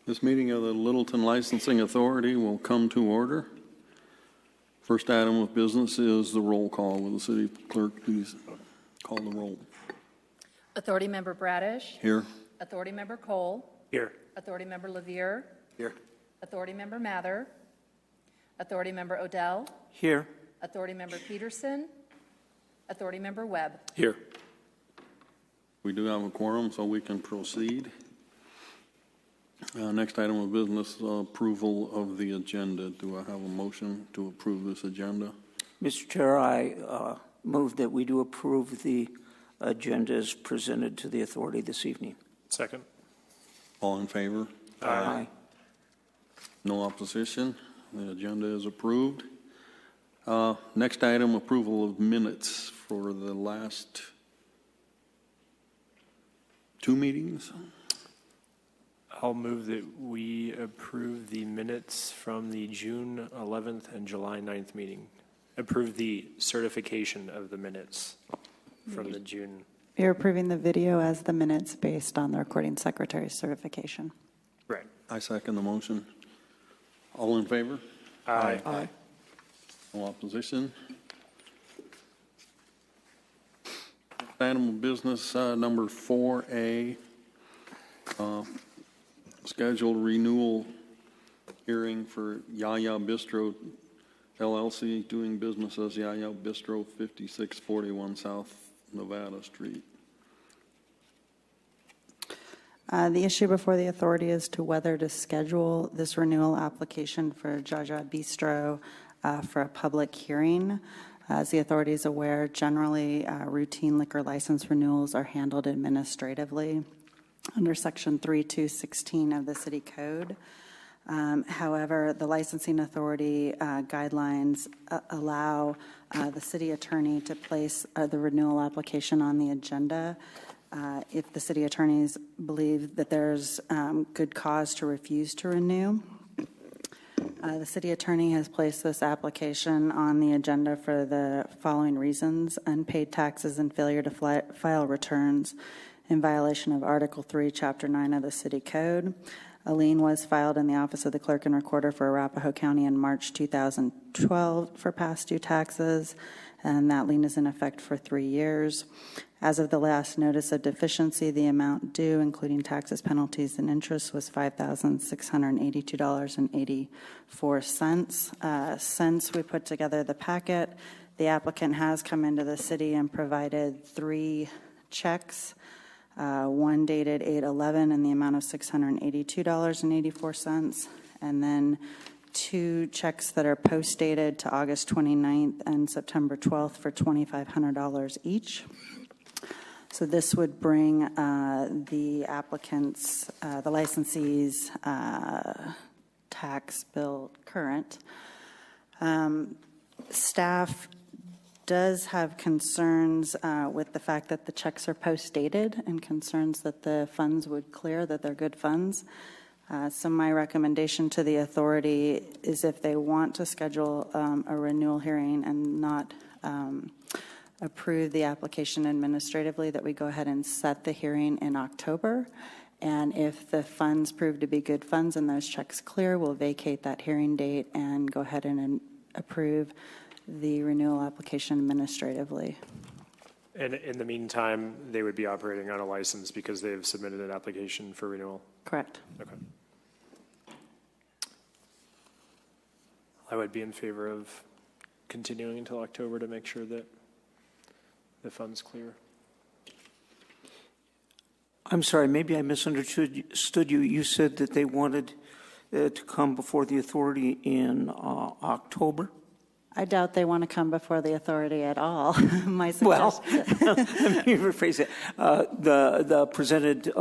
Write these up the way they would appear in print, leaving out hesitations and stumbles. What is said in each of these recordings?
This meeting of the Littleton Licensing Authority will come to order. First item of business is the roll call. Will the city clerk please call the roll? Authority Member Bradish. Here. Authority Member Cole. Here. Authority Member Lavier. Here. Authority Member Mather. Authority Member Odell. Here. Authority Member Peterson. Authority Member Webb. Here. We do have a quorum, so we can proceed. Next item of business, approval of the agenda. Do I have a motion to approve this agenda? Mr. Chair, I move that we do approve the agenda as presented to the authority this evening. Second. All in favor? Aye. No opposition. The agenda is approved. Next item, approval of minutes for the last two meetings. I'll move that we approve the minutes from the June 11th and July 9th meeting. Approve the certification of the minutes from the June. You're approving the video as the minutes based on the recording secretary's certification. Right. I second the motion. All in favor? Aye. Aye. No opposition. Item of business number 4A, scheduled renewal hearing for Yaya Bistro LLC, doing business as Yaya Bistro, 5641 South Nevada Street. The issue before the authority is to whether to schedule this renewal application for Jaja Bistro for a public hearing. As the authority is aware, generally routine liquor license renewals are handled administratively under Section 3216 of the City Code. However, the licensing authority guidelines allow the city attorney to place the renewal application on the agenda if the city attorneys believe that there's good cause to refuse to renew. The city attorney has placed this application on the agenda for the following reasons: unpaid taxes and failure to file returns in violation of Article 3, Chapter 9 of the City Code. A lien was filed in the Office of the Clerk and Recorder for Arapahoe County in March 2012 for past due taxes, and that lien is in effect for 3 years. As of the last notice of deficiency, the amount due, including taxes, penalties, and interest, was $5,682.84. Since we put together the packet, the applicant has come into the city and provided 3 checks. One dated 8/11 in the amount of $682.84, and then 2 checks that are post-dated to August 29th and September 12th for $2,500 each. So this would bring the applicant's, the licensee's tax bill current. Staff does have concerns with the fact that the checks are post-dated and concerns that the funds would clear, that they're good funds. So my recommendation to the authority is, if they want to schedule a renewal hearing and not approve the application administratively, that we go ahead and set the hearing in October. And if the funds prove to be good funds and those checks clear, we'll vacate that hearing date and go ahead and approve the renewal application administratively. And in the meantime, they would be operating on a license because they've submitted an application for renewal? Correct. Okay. I would be in favor of continuing until October to make sure that the funds clear. I'm sorry, maybe I misunderstood you. You said that they wanted to come before the authority in October? I doubt they want to come before the authority at all. My Well, suggestion. let me rephrase it. The presented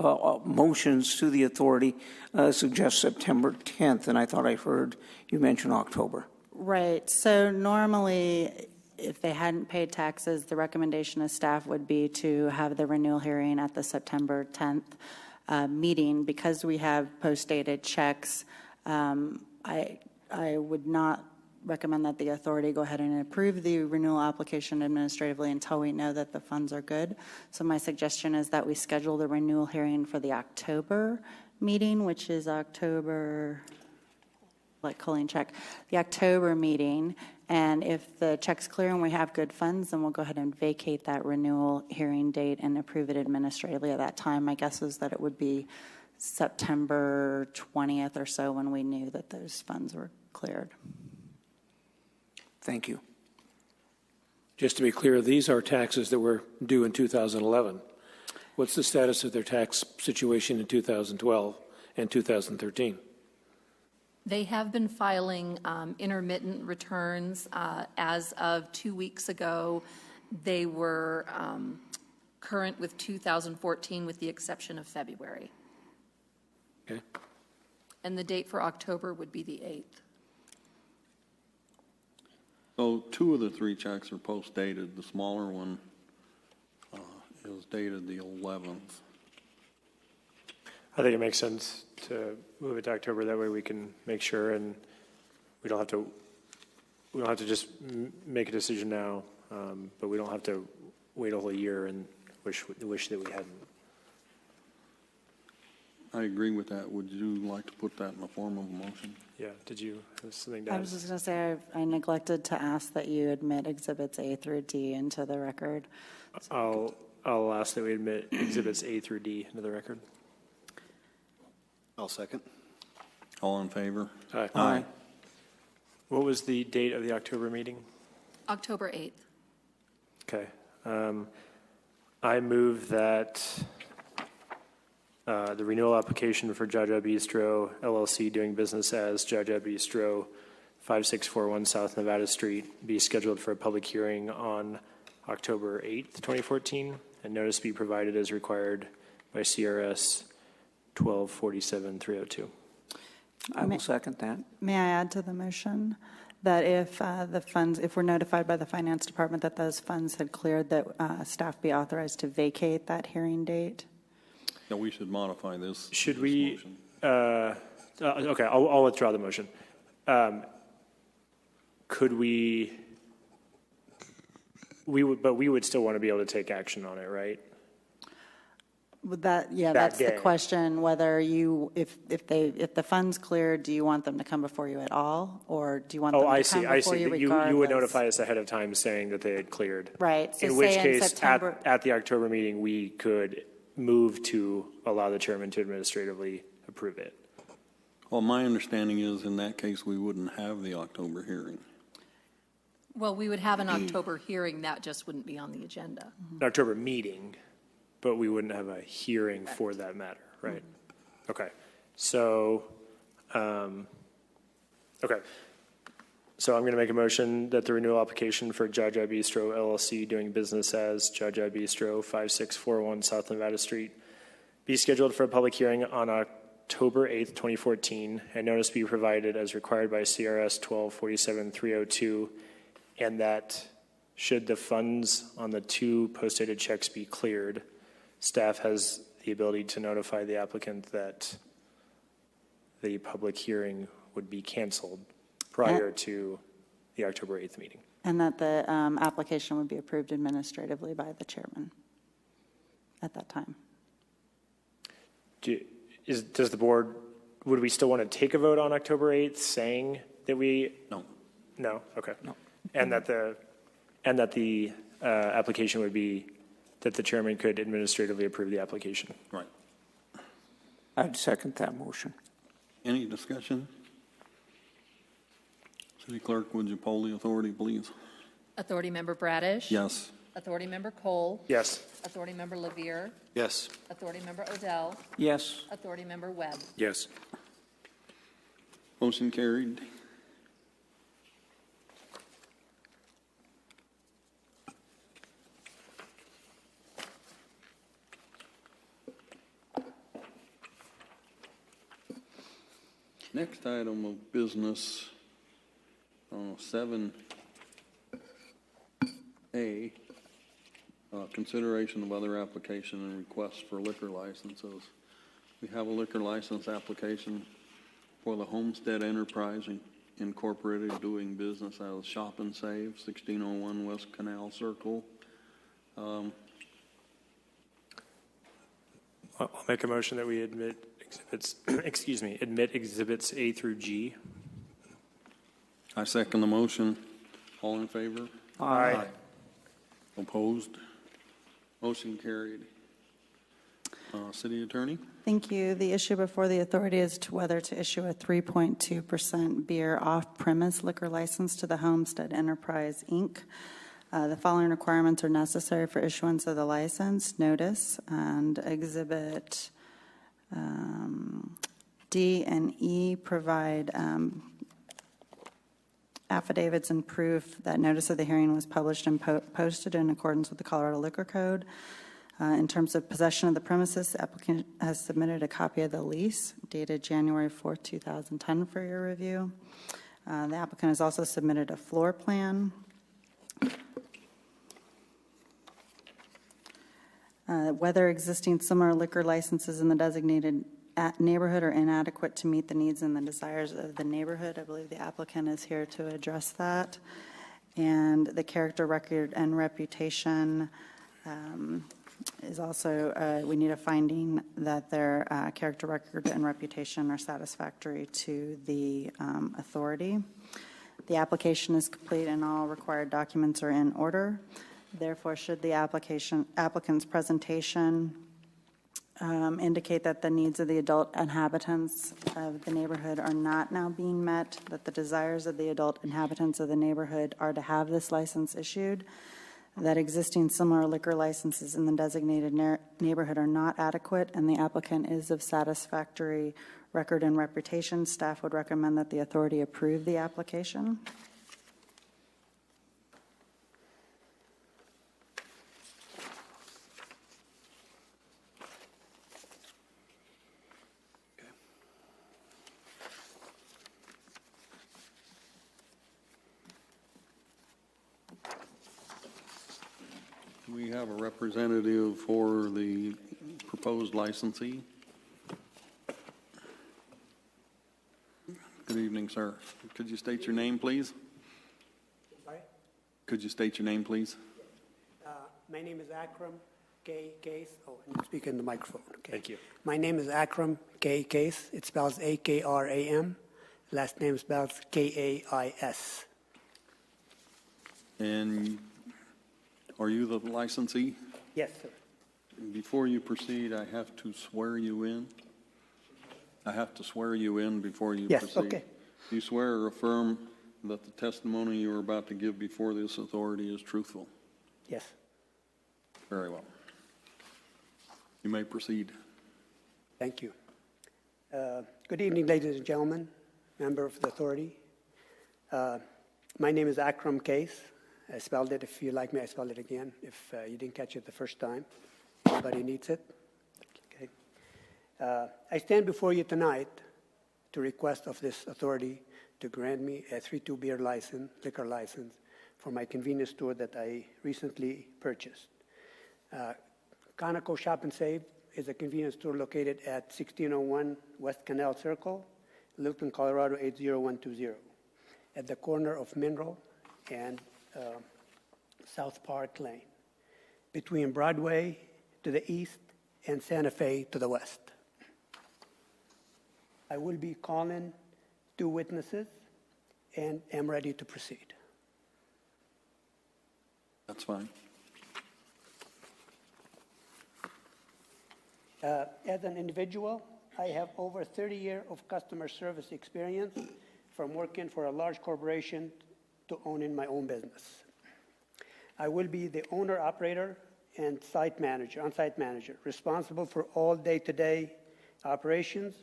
motions to the authority suggest September 10th, and I thought I heard you mention October. Right. So normally, if they hadn't paid taxes, the recommendation of staff would be to have the renewal hearing at the September 10th meeting. Because we have post-dated checks, I would not recommend that the authority go ahead and approve the renewal application administratively until we know that the funds are good. So my suggestion is that we schedule the renewal hearing for the October meeting, which is October, like Colleen check, the October meeting. And if the check's clear and we have good funds, then we'll go ahead and vacate that renewal hearing date and approve it administratively at that time. My guess is that it would be September 20th or so when we knew that those funds were cleared. Thank you. Just to be clear, these are taxes that were due in 2011. What's the status of their tax situation in 2012 and 2013? They have been filing intermittent returns. As of 2 weeks ago, they were current with 2014 with the exception of February. Okay. And the date for October would be the 8th. So 2 of the 3 checks are post-dated. The smaller one is dated the 11th. I think it makes sense to move it to October. That way we can make sure, and we don't have to just make a decision now, but we don't have to wait a whole year and wish that we hadn't. I agree with that. Would you like to put that in the form of a motion? Yeah, did you have something to I add? was just going to say I neglected to ask that you admit Exhibits A through D into the record. I'll ask that we admit Exhibits A through D into the record. I'll second. All in favor? Aye. Aye. What was the date of the October meeting? October 8th. Okay. I move that the renewal application for Jaja Bistro LLC doing business as Jaja Bistro 5641 South Nevada Street be scheduled for a public hearing on October 8th, 2014, and notice be provided as required by CRS 1247-302. I will second that. May I add to the motion that if if we're notified by the finance department that those funds had cleared, that staff be authorized to vacate that hearing date? Yeah, we should modify this. Should this we? motion. Okay, I'll withdraw the motion. Could we? We would still want to be able to take action on it, right? Would that, yeah, That that's day. the question, whether you, if the funds clear, do you want them to come before you at all? Or do you want them Oh, I to see. come I before see. you That regardless? you would notify us ahead of time saying that they had cleared. Right. So In which say in case, September, at the October meeting, we could move to allow the chairman to administratively approve it. Well, my understanding is in that case, we wouldn't have the October hearing. Well, we would have an October hearing. That just wouldn't be on the agenda. An October meeting, but we wouldn't have a hearing for that matter, right? Okay. So, okay. So I'm going to make a motion that the renewal application for Jaja Bistro LLC doing business as Jaja Bistro 5641 South Nevada Street be scheduled for a public hearing on October 8th, 2014, and notice be provided as required by CRS 1247-302, and that should the funds on the 2 post-dated checks be cleared, staff has the ability to notify the applicant that the public hearing would be canceled prior to the October 8th meeting. and that the application would be approved administratively by the chairman at that time. Does the board, would we still want to take a vote on October 8th saying that we? No. No? Okay. No. And that the application would be that the chairman could administratively approve the application. Right. I'd second that motion. Any discussion? City Clerk, would you poll the authority, please? Authority Member Bradish? Yes. Authority Member Cole? Yes. Authority Member Lavier? Yes. Authority Member Odell? Yes. Authority Member Webb? Yes. Motion carried. Next item of business, 7A, consideration of other application and requests for liquor licenses. We have a liquor license application for the Homestead Enterprising Incorporated doing business out of Shop and Save, 1601 West Canal Circle. I'll make a motion that we admit exhibits, admit exhibits A through G. I second the motion. All in favor? Aye. Opposed? Motion carried. City Attorney? Thank you. The issue before the authority is to whether to issue a 3.2% beer off-premise liquor license to the Homestead Enterprise, Inc. The following requirements are necessary for issuance of the license: notice, and Exhibit D and E provide affidavits and proof that notice of the hearing was published and posted in accordance with the Colorado Liquor Code. In terms of possession of the premises, the applicant has submitted a copy of the lease dated January 4, 2010 for your review. The applicant has also submitted a floor plan. Whether existing similar liquor licenses in the designated neighborhood are inadequate to meet the needs and the desires of the neighborhood. I believe the applicant is here to address that. And the character, record, and reputation is also, we need a finding that their character, record, and reputation are satisfactory to the authority. The application is complete and all required documents are in order. Therefore, should the applicant's presentation indicate that the needs of the adult inhabitants of the neighborhood are not now being met, that the desires of the adult inhabitants of the neighborhood are to have this license issued, that existing similar liquor licenses in the designated neighborhood are not adequate, and the applicant is of satisfactory record and reputation, staff would recommend that the authority approve the application. We have a representative for the proposed licensee. Good evening, sir. Could you state your name, please? Sorry? Could you state your name, please? My name is Akram K. Case. Oh, I need to speak in the microphone. Okay. Thank you. My name is Akram K. Case. It spells A-K-R-A-M. Last name spells K-A-I-S. And are you the licensee? Yes, sir. Before you proceed, I have to swear you in. I have to swear you in before you Yes, proceed. okay. Do you swear or affirm that the testimony you are about to give before this authority is truthful? Yes. Very well. You may proceed. Thank you. Good evening, ladies and gentlemen, member of the authority. My name is Akram Case. I spelled it. If you like me, I spelled it again. If you didn't catch it the first time, everybody needs it. Okay. I stand before you tonight to request of this authority to grant me a 3.2 beer license, liquor license, for my convenience store that I recently purchased. Conoco Shop and Save is a convenience store located at 1601 West Canal Circle, Littleton, Colorado 80120, at the corner of Mineral and South Park Lane, between Broadway to the east and Santa Fe to the west. I will be calling 2 witnesses and am ready to proceed. That's fine. As an individual, I have over 30 years of customer service experience, from working for a large corporation to owning my own business. I will be the owner, operator, and on-site manager, responsible for all day-to-day operations.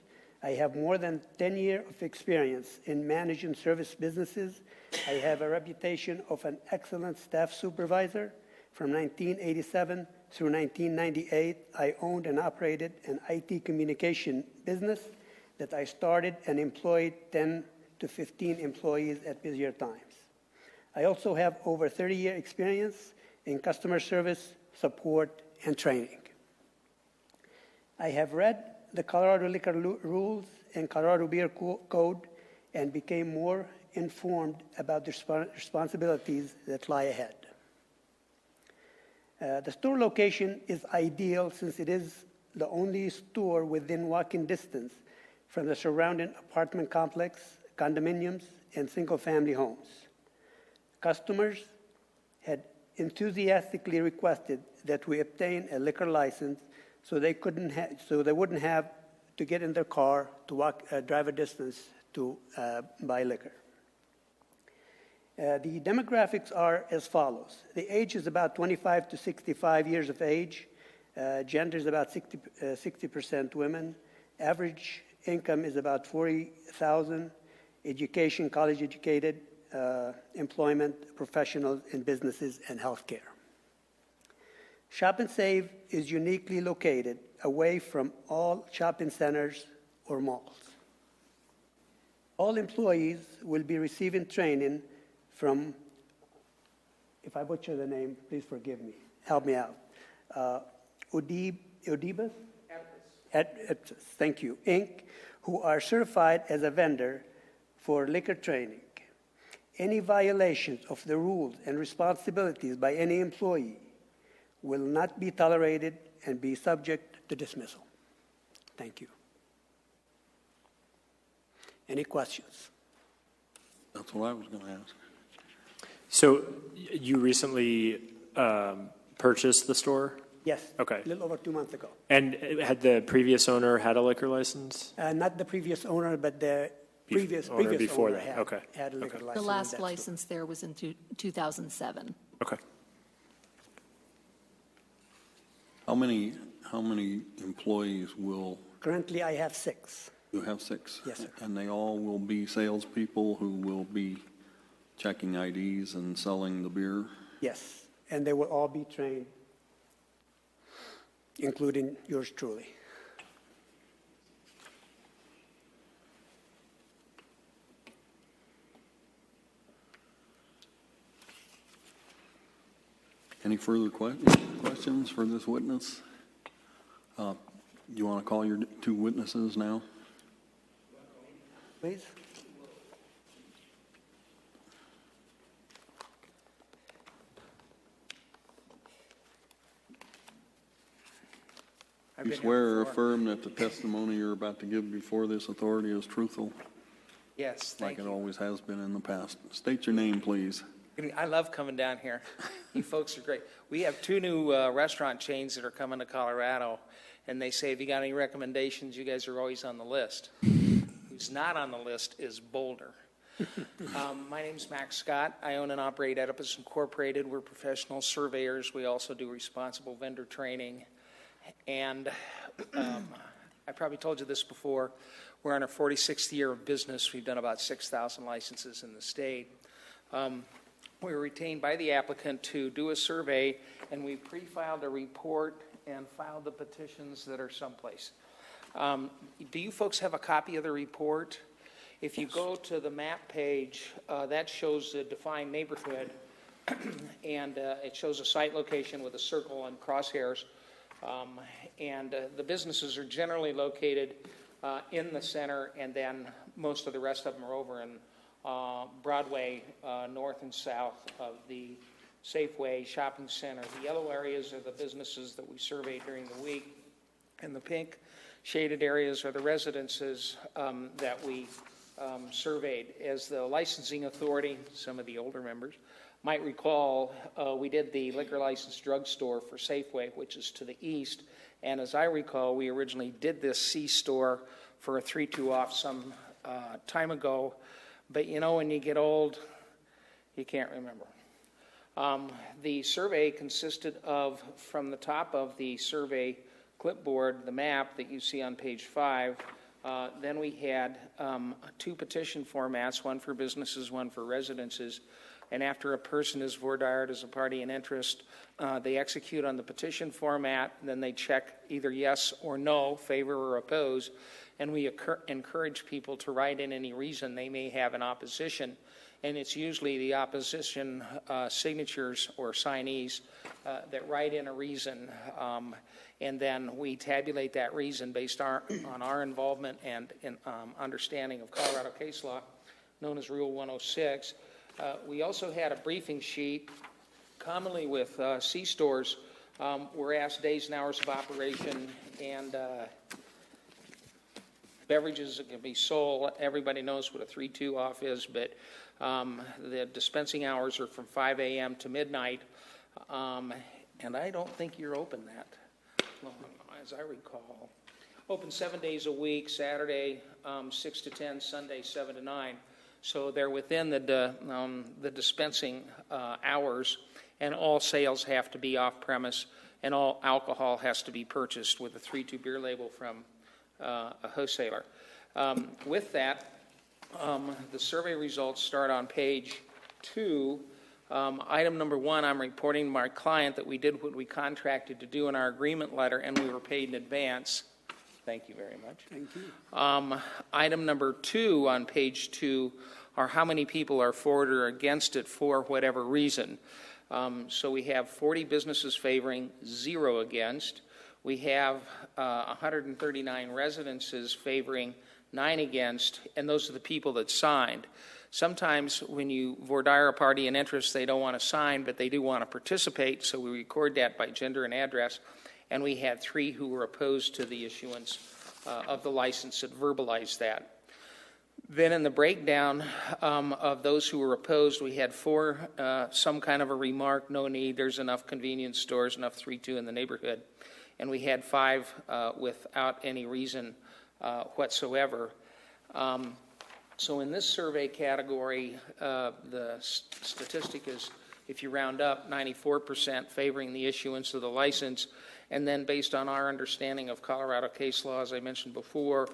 I have more than 10 years of experience in managing service businesses. I have a reputation of an excellent staff supervisor. From 1987 through 1998, I owned and operated an IT communication business that I started and employed 10 to 15 employees at busier times. I also have over 30-year experience in customer service, support, and training. I have read the Colorado Liquor Rules and Colorado Beer Code and became more informed about the responsibilities that lie ahead. The store location is ideal since it is the only store within walking distance from the surrounding apartment complex, condominiums, and single-family homes. Customers had enthusiastically requested that we obtain a liquor license so they wouldn't have to get in their car to drive a distance to buy liquor. The demographics are as follows. The age is about 25 to 65 years of age. Gender is about 60% women. Average income is about $40,000. Education, college educated, employment, professionals in businesses, and healthcare. Shop and Save is uniquely located away from all shopping centers or malls. All employees will be receiving training from, if I butcher the name, please forgive me, help me out. Udibas? Thank you, Inc., who are certified as a vendor for liquor training. Any violations of the rules and responsibilities by any employee will not be tolerated and be subject to dismissal. Thank you. Any questions? That's what I was going to ask. So you recently purchased the store? Yes. Okay. A little over 2 months ago. And had the previous owner had a liquor license? Not the previous owner, but the previous before owner that. Okay. had a liquor license. The in last that store. license there was in 2007. Okay. How many employees will Currently, I have 6. you have? 6? Yes, sir. And they all will be salespeople who will be checking IDs and selling the beer? Yes, and they will all be trained, including yours truly. Any further questions for this witness? You want to call your 2 witnesses now? Please. You swear or affirm that the testimony you're about to give before this authority is truthful, Yes, like thank it you. always has been in the past? State your name, please. I love coming down here. You folks are great. We have 2 new restaurant chains that are coming to Colorado, and they say, if you got any recommendations, you guys are always on the list. Who's not on the list is Boulder. My name's Max Scott. I own and operate Oedipus Incorporated. We're professional surveyors. We also do responsible vendor training. And I probably told you this before. We're on our 46th year of business. We've done about 6,000 licenses in the state. We were retained by the applicant to do a survey, and we pre-filed a report and filed the petitions that are someplace. Do you folks have a copy of the report? If you go to the map page, that shows the defined neighborhood, and it shows a site location with a circle and crosshairs. And the businesses are generally located in the center, and then most of the rest of them are over in Broadway, north and south of the Safeway shopping center. The yellow areas are the businesses that we surveyed during the week, and the pink shaded areas are the residences that we surveyed. As the licensing authority, some of the older members might recall, we did the liquor license drugstore for Safeway, which is to the east, and as I recall, we originally did this C-store for a 3-2 off some time ago. But you know, when you get old, you can't remember. The survey consisted of, from the top of the survey clipboard, the map that you see on page 5, then we had 2 petition formats, one for businesses, one for residences. And after a person is voir dired as a party in interest, they execute on the petition format, and then they check either yes or no, favor or oppose, and we encourage people to write in any reason they may have in opposition. And it's usually the opposition signatures or signees that write in a reason, and then we tabulate that reason based on our involvement and understanding of Colorado case law. known as Rule 106. We also had a briefing sheet. Commonly with C-stores, we're asked days and hours of operation and beverages that can be sold. Everybody knows what a 3-2 off is, but the dispensing hours are from 5 a.m. to midnight, and I don't think you're open that long, as I recall. Open 7 days a week, Saturday 6 to 10, Sunday 7 to 9. So they're within the dispensing hours, and all sales have to be off-premise, and all alcohol has to be purchased with a 3-2 beer label from a wholesaler. With that, the survey results start on page 2. Item number 1, I'm reporting to my client that we did what we contracted to do in our agreement letter, and we were paid in advance. Thank you very much. Thank you. Item number 2 on page 2 are how many people are for it or against it for whatever reason. So we have 40 businesses favoring, 0 against. We have 139 residences favoring, 9 against, and those are the people that signed. Sometimes when you voir dire a party in interest, they don't want to sign, but they do want to participate, so we record that by gender and address. And we had 3 who were opposed to the issuance of the license that verbalized that. Then in the breakdown of those who were opposed, we had 4, some kind of a remark, no need, there's enough convenience stores, enough 3-2 in the neighborhood. And we had 5 without any reason whatsoever. So in this survey category, the statistic is, if you round up, 94% favoring the issuance of the license. And then based on our understanding of Colorado case law, as I mentioned before,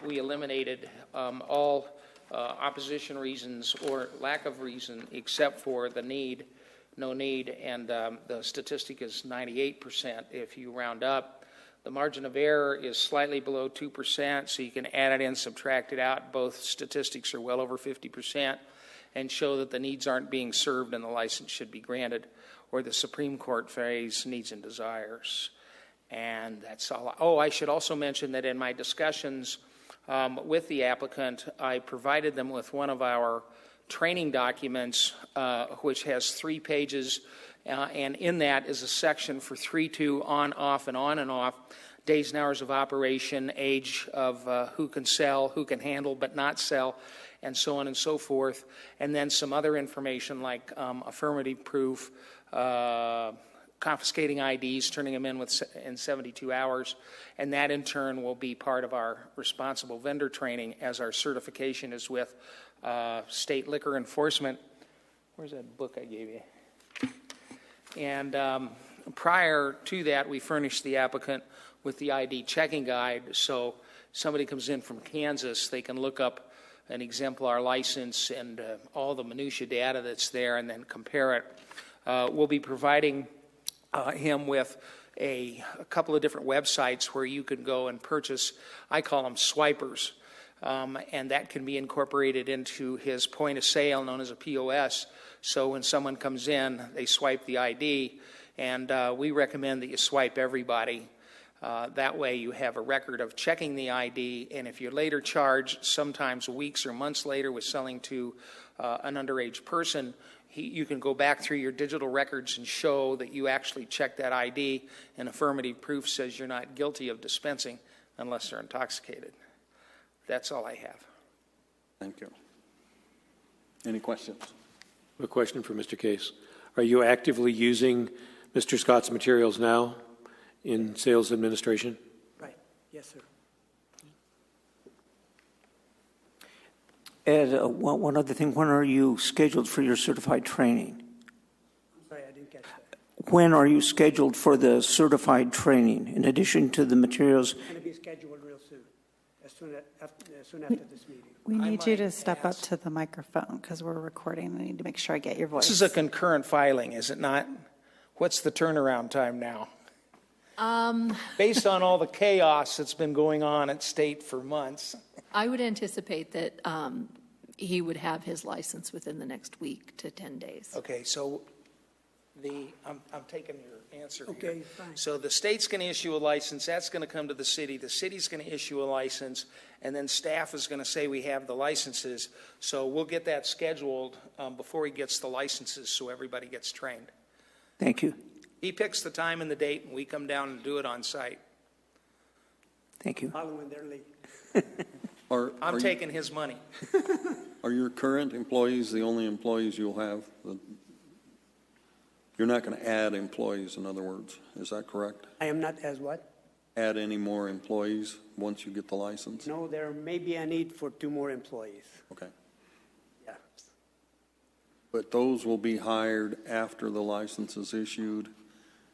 we eliminated all opposition reasons or lack of reason except for the need, no need, and the statistic is 98% if you round up. The margin of error is slightly below 2%, so you can add it in, subtract it out. Both statistics are well over 50% and show that the needs aren't being served and the license should be granted, or the Supreme Court phrase, needs and desires. And that's all. Oh, I should also mention that in my discussions with the applicant, I provided them with one of our training documents, which has 3 pages, and in that is a section for 3-2 on, off, and on and off, days and hours of operation, age of who can sell, who can handle but not sell, and so on and so forth, and then some other information like affirmative proof, confiscating IDs, turning them in 72 hours, and that in turn will be part of our responsible vendor training as our certification is with state liquor enforcement. Where's that book I gave you? And prior to that, we furnished the applicant with the ID checking guide, so somebody comes in from Kansas, they can look up an exemplar license and all the minutia data that's there and then compare it. We'll be providing him with a couple of different websites where you can go and purchase, I call them swipers, and that can be incorporated into his point of sale known as a POS. So when someone comes in, they swipe the ID, and we recommend that you swipe everybody. That way you have a record of checking the ID, and if you're later charged, sometimes weeks or months later with selling to an underage person, you can go back through your digital records and show that you actually checked that ID, and affirmative proof says you're not guilty of dispensing unless they're intoxicated. That's all I have. Thank you. Any questions? A question for Mr. Case. Are you actively using Mr. Scott's materials now in sales administration? Right. Yes, sir. Ed, one other thing, when are you scheduled for your certified training? I'm sorry, I didn't catch that. When are you scheduled for the certified training, in addition to the materials? It's going to be scheduled real soon, as soon after this meeting. We need you might to step up ask- to the microphone because we're recording. I need to make sure I get your voice. This is a concurrent filing, is it not? What's the turnaround time now? Based on all the chaos that's been going on at state for months. I would anticipate that he would have his license within the next week to 10 days. Okay, so I'm taking your answer here. Okay, fine. So the state's going to issue a license, that's going to come to the city's going to issue a license, and then staff is going to say we have the licenses. So we'll get that scheduled before he gets the licenses so everybody gets trained. Thank you. He picks the time and the date, and we come down and do it on site. Thank you. Following their lead. I'm taking his money. Are your current employees the only employees you'll have? You're not going to add employees, in other words. Is that correct? I am not as what? Add any more employees once you get the license? No, there may be a need for 2 more employees. Okay. Yeah. But those will be hired after the license is issued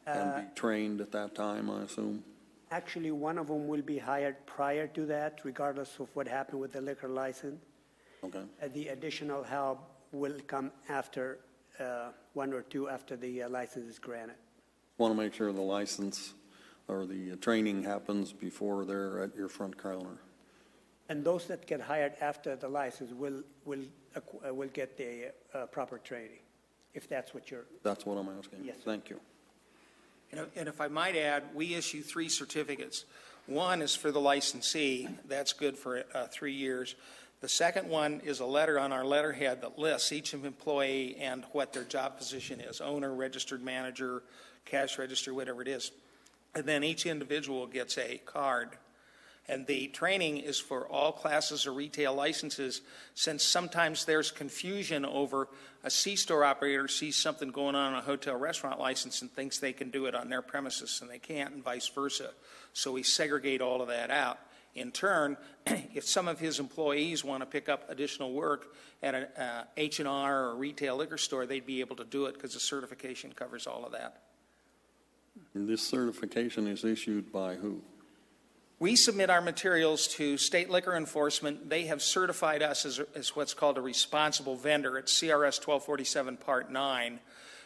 and be trained at that time, I assume? Actually, one of them will be hired prior to that, regardless of what happened with the liquor license. Okay. The additional help will come after 1 or 2 after the license is granted. Want to make sure the license or the training happens before they're at your front counter. And those that get hired after the license will get the proper training, if that's what you're. That's what I'm asking. Yes, sir. Thank you. And if I might add, we issue 3 certificates. One is for the licensee. That's good for 3 years. The second one is a letter on our letterhead that lists each employee and what their job position is, owner, registered manager, cash register, whatever it is. And then each individual gets a card. And the training is for all classes of retail licenses, since sometimes there's confusion over a C-store operator sees something going on in a hotel restaurant license and thinks they can do it on their premises, and they can't, and vice versa. So we segregate all of that out. In turn, if some of his employees want to pick up additional work at an H&R or a retail liquor store, they'd be able to do it because the certification covers all of that. And this certification is issued by who? We submit our materials to state liquor enforcement. They have certified us as what's called a responsible vendor. It's CRS 1247 Part 9.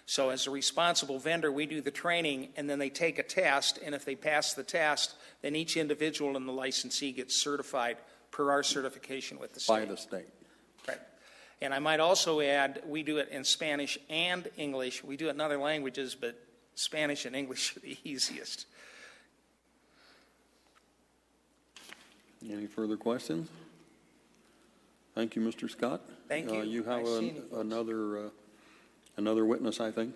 So as a responsible vendor, we do the training, and then they take a test, and if they pass the test, then each individual in the licensee gets certified per our certification with the state. By the state. Right. And I might also add, we do it in Spanish and English. We do it in other languages, but Spanish and English are the easiest. Any further questions? Thank you, Mr. Scott. Thank you. You have Nice seeing you folks. another witness, I think.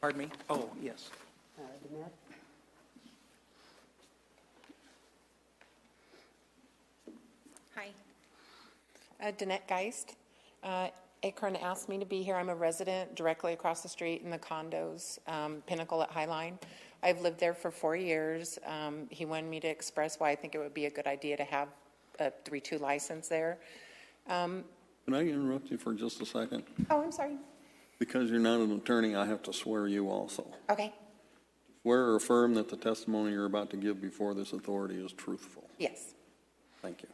Pardon me? Oh, yes. Hi. Danette Geist. Akron asked me to be here. I'm a resident directly across the street in the condos, Pinnacle at Highline. I've lived there for 4 years. He wanted me to express why I think it would be a good idea to have a 3-2 license there. Can I interrupt you for just a second? Oh, I'm sorry. Because you're not an attorney, I have to swear you also. Okay. Swear or affirm that the testimony you're about to give before this authority is truthful. Yes. Thank you.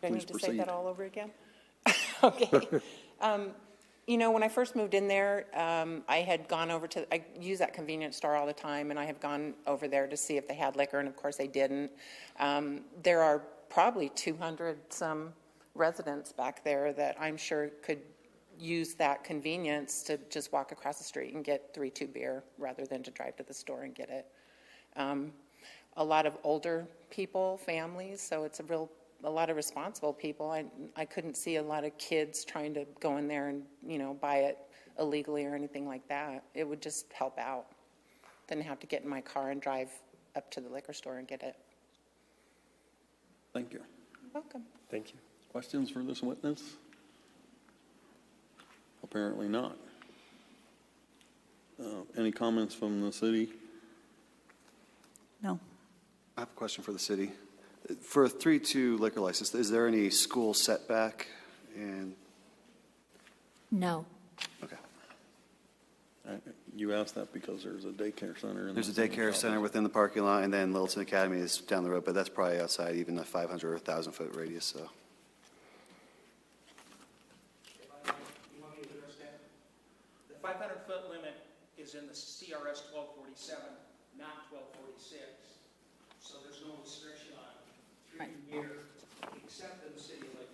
Do I Please need to say proceed. that all over again? Okay. You know, when I first moved in there, I had gone over to, I use that convenience store all the time, and I have gone over there to see if they had liquor, and of course they didn't. There are probably 200 some residents back there that I'm sure could use that convenience to just walk across the street and get 3-2 beer rather than to drive to the store and get it. A lot of older people, families, so it's a lot of responsible people. I couldn't see a lot of kids trying to go in there and, you know, buy it illegally or anything like that. It would just help out. Then have to get in my car and drive up to the liquor store and get it. Thank you. Welcome. Thank you. Questions for this witness? Apparently not. Any comments from the city? No. I have a question for the city. For a 3-2 liquor license, is there any school setback? And No. okay, You asked that because there's a daycare center. there's a daycare center within the parking lot, and then Littleton Academy is down the road, but that's probably outside even a 500 or 1,000 foot radius. So, You want me to address that? The 500-foot limit is in the CRS 1247, not 1246. So there's no restriction on 3 beer, except in the city of Lakewood.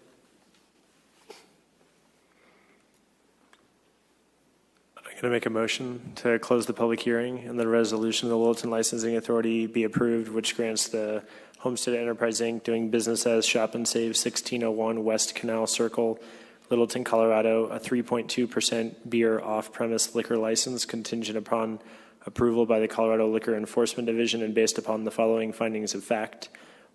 Can I make a motion to close the public hearing and the resolution of the Littleton Licensing Authority be approved, which grants the Homestead Enterprise, Inc., doing business as Shop and Save, 1601 West Canal Circle, Littleton, Colorado, a 3.2% beer off-premise liquor license contingent upon approval by the Colorado Liquor Enforcement Division and based upon the following findings of fact.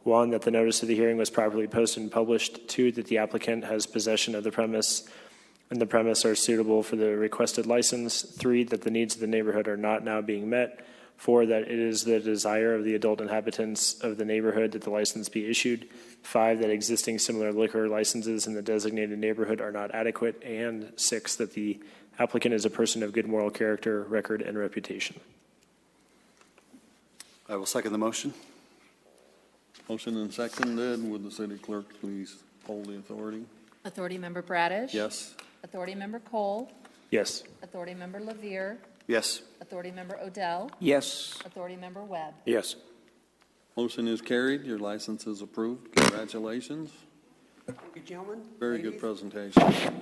1, that the notice of the hearing was properly posted and published. 2, that the applicant has possession of the premise and the premise are suitable for the requested license. 3, that the needs of the neighborhood are not now being met. 4, that it is the desire of the adult inhabitants of the neighborhood that the license be issued. 5, that existing similar liquor licenses in the designated neighborhood are not adequate. And 6, that the applicant is a person of good moral character, record, and reputation. I will second the motion. Motion and seconded. Would the city clerk please poll the authority? Authority Member Bradish? Yes. Authority Member Cole? Yes. Authority Member Lavier? Yes. Authority Member Odell? Yes. Authority Member Webb? Yes. Motion is carried. Your license is approved. Congratulations. Thank you, gentlemen. Very good ladies. presentation.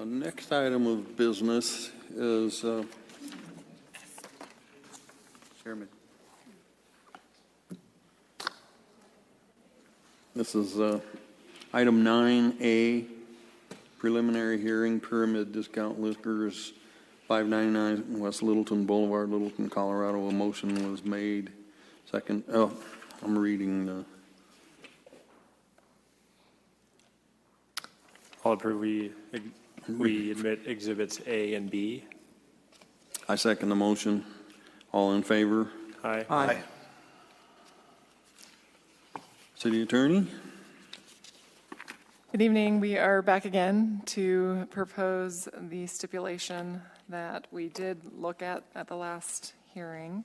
Next item of business is Chairman. this is item 9A, preliminary hearing, Pyramid Discount Liquors, 599 West Littleton Boulevard, Littleton, Colorado. A motion was made. Second, I'm reading the. I'll approve we admit exhibits A and B. I second the motion. All in favor? Aye. Aye. City Attorney? Good evening. We are back again to propose the stipulation that we did look at the last hearing.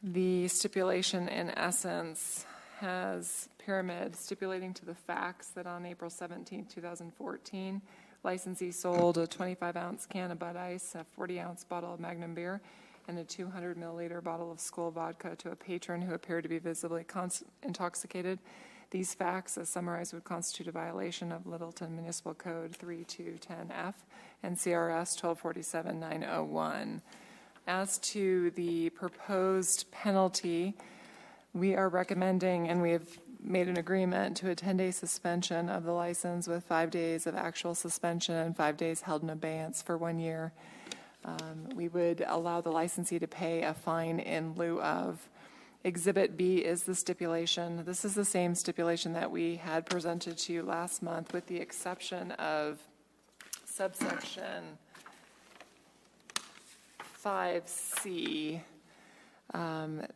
The stipulation, in essence, has Pyramid stipulating to the facts that on April 17, 2014, licensee sold a 25-ounce can of Bud Ice, a 40-ounce bottle of Magnum beer, and a 200-milliliter bottle of Skull vodka to a patron who appeared to be visibly intoxicated. These facts, as summarized, would constitute a violation of Littleton Municipal Code 3210F and CRS 1247-901. As to the proposed penalty, we are recommending, and we have made an agreement to a 10-day suspension of the license with 5 days of actual suspension and 5 days held in abeyance for 1 year. We would allow the licensee to pay a fine in lieu of. Exhibit B is the stipulation. This is the same stipulation that we had presented to you last month, with the exception of subsection 5C.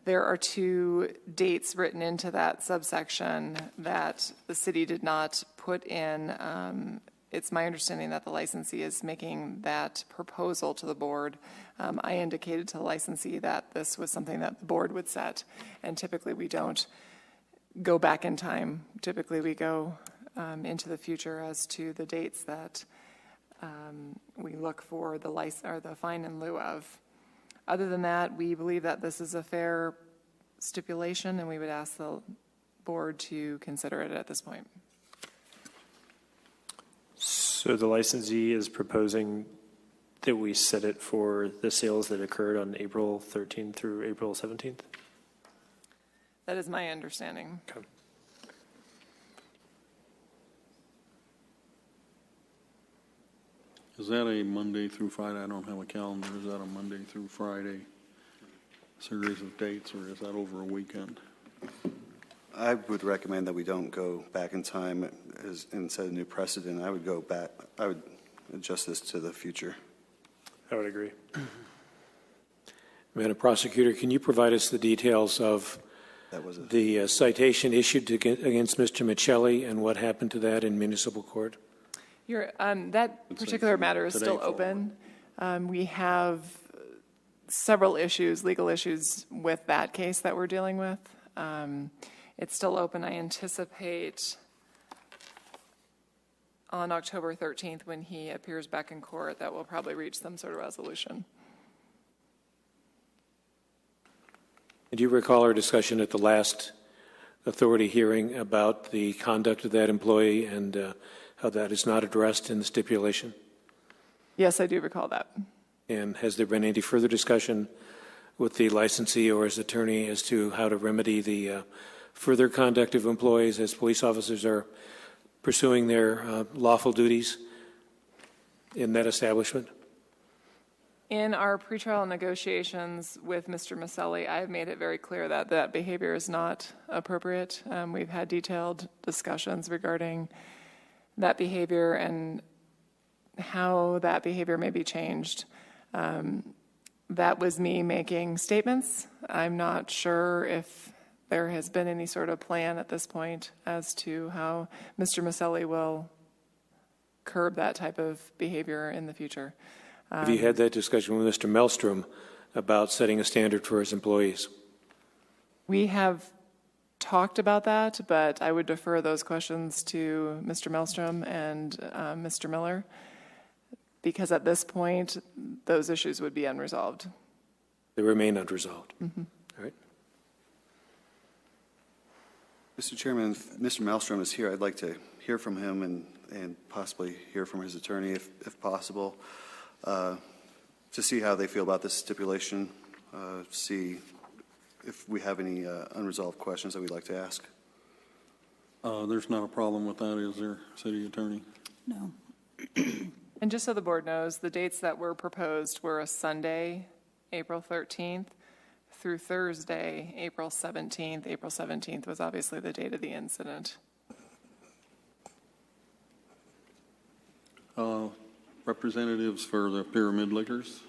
There are 2 dates written into that subsection that the city did not put in. It's my understanding that the licensee is making that proposal to the board. I indicated to the licensee that this was something that the board would set, and typically we don't go back in time. Typically we go into the future as to the dates that we look for the fine in lieu of. Other than that, we believe that this is a fair stipulation, and we would ask the board to consider it at this point. So the licensee is proposing that we set it for the sales that occurred on April 13th through April 17th? That is my understanding. Okay. Is that a Monday through Friday? I don't have a calendar. Is that a Monday through Friday series of dates, or is that over a weekend? I would recommend that we don't go back in time and set a new precedent. I would go back. I would adjust this to the future. I would agree. Madam Prosecutor, can you provide us the details of the citation issued against Mr. Michelli and what happened to that in municipal court? That particular matter is still open. We have several issues, legal issues, with that case that we're dealing with. It's still open. I anticipate on October 13th, when he appears back in court, that we'll probably reach some sort of resolution. Do you recall our discussion at the last authority hearing about the conduct of that employee and how that is not addressed in the stipulation? Yes, I do recall that. And has there been any further discussion with the licensee or his attorney as to how to remedy the further conduct of employees as police officers are pursuing their lawful duties in that establishment? In our pretrial negotiations with Mr. Maselli, I have made it very clear that that behavior is not appropriate. We've had detailed discussions regarding that behavior and how that behavior may be changed. That was me making statements. I'm not sure if there has been any sort of plan at this point as to how Mr. Maselli will curb that type of behavior in the future. Have you had that discussion with Mr. Maelstrom about setting a standard for his employees? We have talked about that, but I would defer those questions to Mr. Maelstrom and Mr. Miller, because at this point, those issues would be unresolved. They remain unresolved. Mm-hmm. All right. Mr. Chairman, if Mr. Maelstrom is here, I'd like to hear from him and possibly hear from his attorney if possible, to see how they feel about this stipulation, see if we have any unresolved questions that we'd like to ask. There's not a problem with that, is there, City Attorney? No. And just so the board knows, the dates that were proposed were a Sunday, April 13th, through Thursday, April 17th. April 17th was obviously the date of the incident. Representatives for the Pyramid Liquors?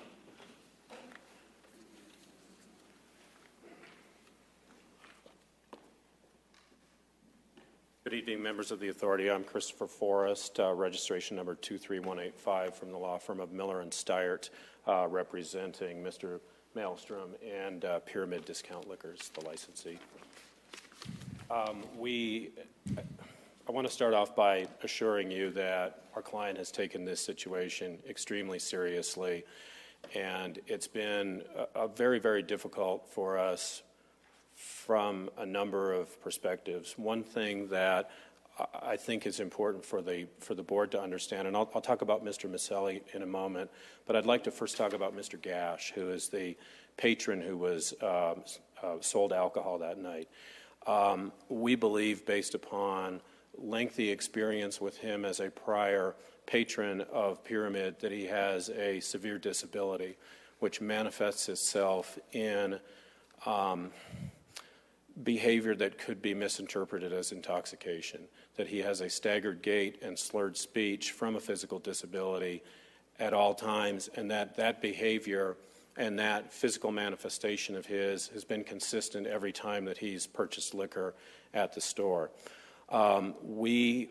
Good evening, members of the authority. I'm Christopher Forrest, registration number 23185 from the law firm of Miller and Steyert, representing Mr. Maelstrom and Pyramid Discount Liquors, the licensee. I want to start off by assuring you that our client has taken this situation extremely seriously, and it's been very, very difficult for us from a number of perspectives. One thing that I think is important for the board to understand, and I'll talk about Mr. Maselli in a moment, but I'd like to first talk about Mr. Gash, who is the patron who was sold alcohol that night. We believe, based upon lengthy experience with him as a prior patron of Pyramid, that he has a severe disability, which manifests itself in behavior that could be misinterpreted as intoxication, that he has a staggered gait and slurred speech from a physical disability at all times, and that behavior and that physical manifestation of his has been consistent every time that he's purchased liquor at the store. We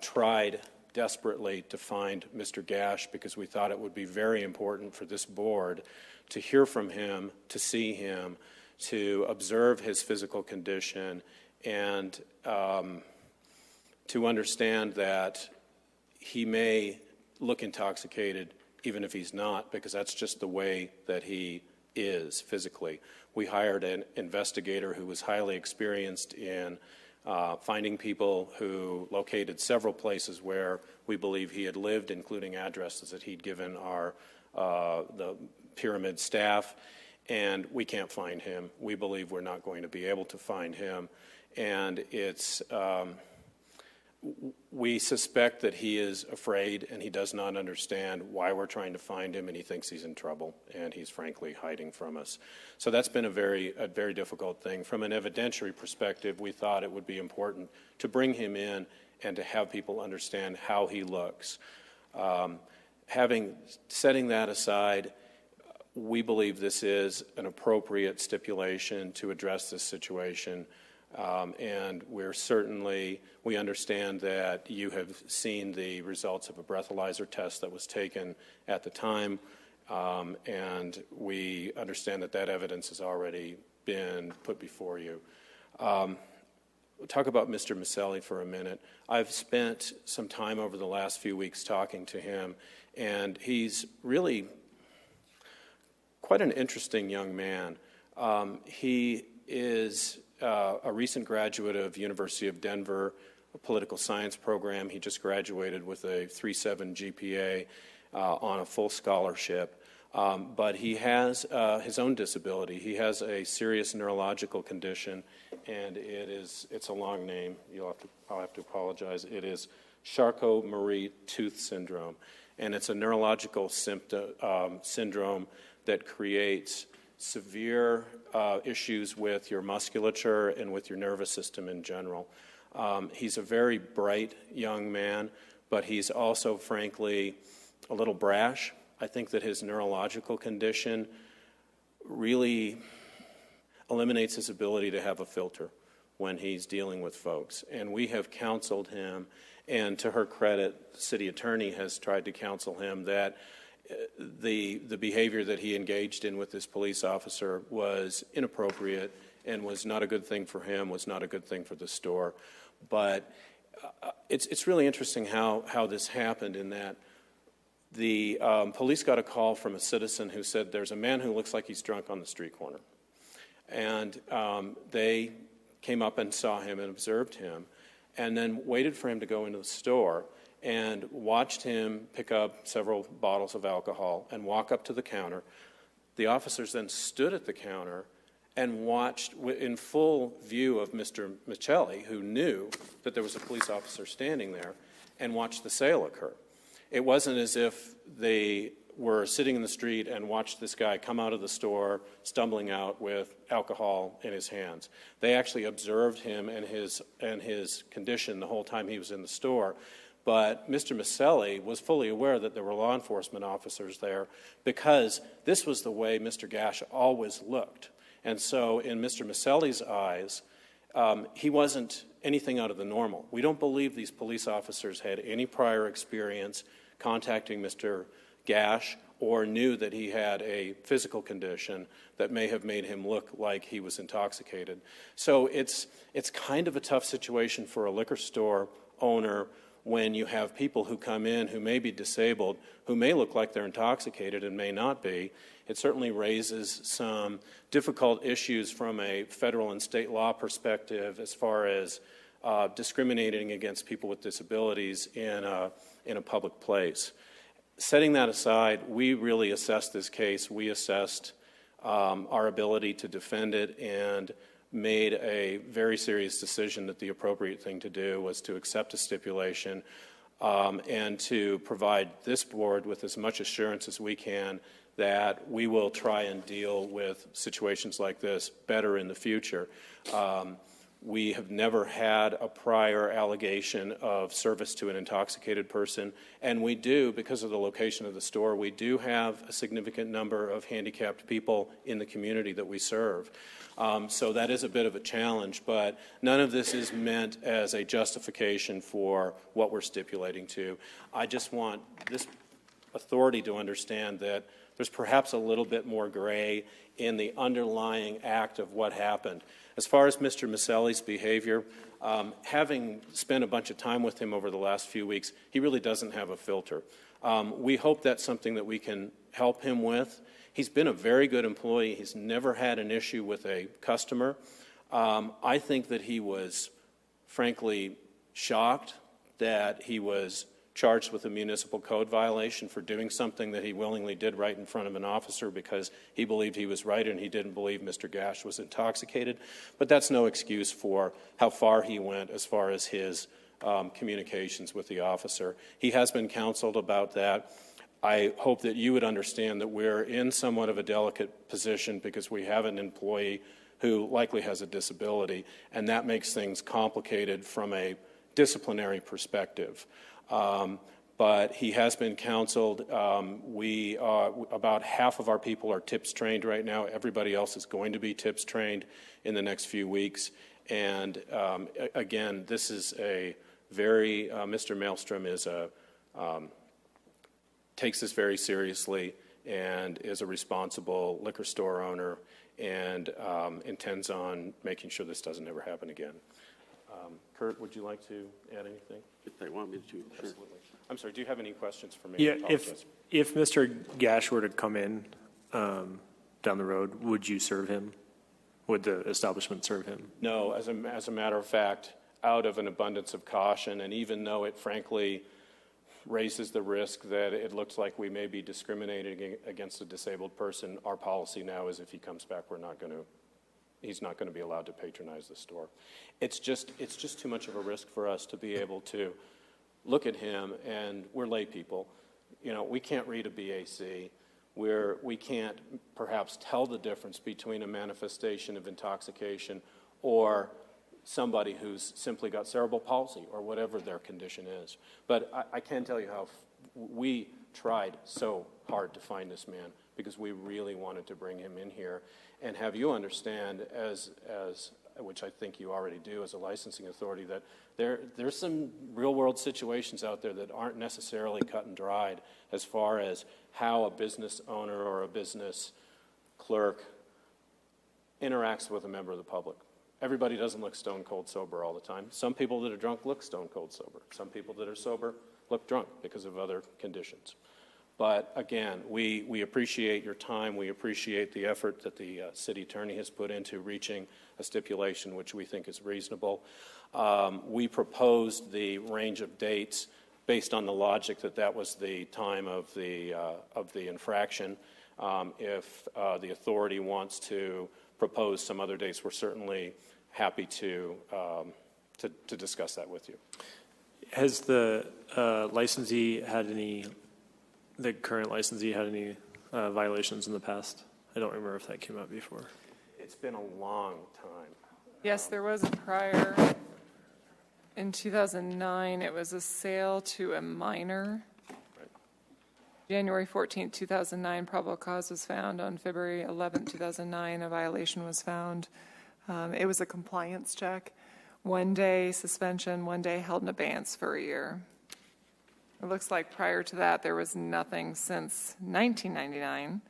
tried desperately to find Mr. Gash because we thought it would be very important for this board to hear from him, to see him, to observe his physical condition, and to understand that he may look intoxicated even if he's not, because that's just the way that he is physically. We hired an investigator who was highly experienced in finding people who located several places where we believe he had lived, including addresses that he'd given the Pyramid staff, and we can't find him. We believe we're not going to be able to find him, and we suspect that he is afraid and he does not understand why we're trying to find him, and he thinks he's in trouble, and he's frankly hiding from us. So that's been a very difficult thing. From an evidentiary perspective, we thought it would be important to bring him in and to have people understand how he looks. Setting that aside, we believe this is an appropriate stipulation to address this situation. And we understand that you have seen the results of a breathalyzer test that was taken at the time, and we understand that evidence has already been put before you. We'll talk about Mr. Maselli for a minute. I've spent some time over the last few weeks talking to him, and he's really quite an interesting young man. He is a recent graduate of University of Denver, a political science program. He just graduated with a 3.7 GPA on a full scholarship. But he has his own disability. He has a serious neurological condition, and it's a long name. I'll have to apologize. It is Charcot-Marie-Tooth syndrome, and it's a neurological syndrome that creates severe issues with your musculature and with your nervous system in general. He's a very bright young man, but he's also, frankly, a little brash. I think that his neurological condition really eliminates his ability to have a filter when he's dealing with folks. And we have counseled him, and to her credit, the city attorney has tried to counsel him that the behavior that he engaged in with this police officer was inappropriate and was not a good thing for him, was not a good thing for the store. But it's really interesting how this happened, in that the police got a call from a citizen who said there's a man who looks like he's drunk on the street corner. And they came up and saw him and observed him, and then waited for him to go into the store and watched him pick up several bottles of alcohol and walk up to the counter. The officers then stood at the counter and watched in full view of Mr. Michelli, who knew that there was a police officer standing there, and watched the sale occur. It wasn't as if they were sitting in the street and watched this guy come out of the store stumbling out with alcohol in his hands. They actually observed him and his condition the whole time he was in the store. But Mr. Michelli was fully aware that there were law enforcement officers there, because this was the way Mr. Gash always looked. And so in Mr. Michelli's eyes, he wasn't anything out of the normal. We don't believe these police officers had any prior experience contacting Mr. Gash or knew that he had a physical condition that may have made him look like he was intoxicated. So it's kind of a tough situation for a liquor store owner when you have people who come in who may be disabled, who may look like they're intoxicated and may not be. It certainly raises some difficult issues from a federal and state law perspective as far as discriminating against people with disabilities in a public place. Setting that aside, we really assessed this case. We assessed our ability to defend it and made a very serious decision that the appropriate thing to do was to accept a stipulation and to provide this board with as much assurance as we can that we will try and deal with situations like this better in the future. We have never had a prior allegation of service to an intoxicated person, and we do, because of the location of the store, we do have a significant number of handicapped people in the community that we serve. So that is a bit of a challenge, but none of this is meant as a justification for what we're stipulating to. I just want this authority to understand that there's perhaps a little bit more gray in the underlying act of what happened. As far as Mr. Michelli's behavior, having spent a bunch of time with him over the last few weeks, he really doesn't have a filter. We hope that's something that we can help him with. He's been a very good employee. He's never had an issue with a customer. I think that he was, frankly, shocked that he was charged with a municipal code violation for doing something that he willingly did right in front of an officer because he believed he was right and he didn't believe Mr. Gash was intoxicated. But that's no excuse for how far he went as far as his communications with the officer. He has been counseled about that. I hope that you would understand that we're in somewhat of a delicate position because we have an employee who likely has a disability, and that makes things complicated from a disciplinary perspective. But he has been counseled. About half of our people are TIPS trained right now. Everybody else is going to be TIPS trained in the next few weeks. And again, this is a very, Mr. Maelstrom is takes this very seriously and is a responsible liquor store owner and intends on making sure this doesn't ever happen again. Kurt, would you like to add anything? If they want me to, sure. Absolutely. I'm sorry, do you have any questions for me? Yeah, if Mr. Gash were to come in down the road, would you serve him Would the establishment serve him? No, as a matter of fact, out of an abundance of caution, and even though it frankly raises the risk that it looks like we may be discriminating against a disabled person, our policy now is if he comes back, he's not going to be allowed to patronize the store. It's just too much of a risk for us to be able to look at him, and we're lay people. We can't read a BAC. We can't perhaps tell the difference between a manifestation of intoxication or somebody who's simply got cerebral palsy or whatever their condition is. But I can tell you how we tried so hard to find this man because we really wanted to bring him in here and have you understand, as which I think you already do as a licensing authority, that there's some real-world situations out there that aren't necessarily cut and dried as far as how a business owner or a business clerk interacts with a member of the public. Everybody doesn't look stone cold sober all the time. Some people that are drunk look stone cold sober. Some people that are sober look drunk because of other conditions. But again, we appreciate your time. We appreciate the effort that the city attorney has put into reaching a stipulation which we think is reasonable. We proposed the range of dates based on the logic that was the time of the infraction. If the authority wants to propose some other dates, we're certainly happy to discuss that with you. Has the current licensee had any violations in the past? I don't remember if that came up before. It's been a long time. Yes, there was a prior. In 2009, it was a sale to a minor. January 14th, 2009, probable cause was found. On February 11th, 2009, a violation was found. It was a compliance check. 1 day suspension, 1 day held in abeyance for a year. It looks like prior to that, there was nothing since 1999.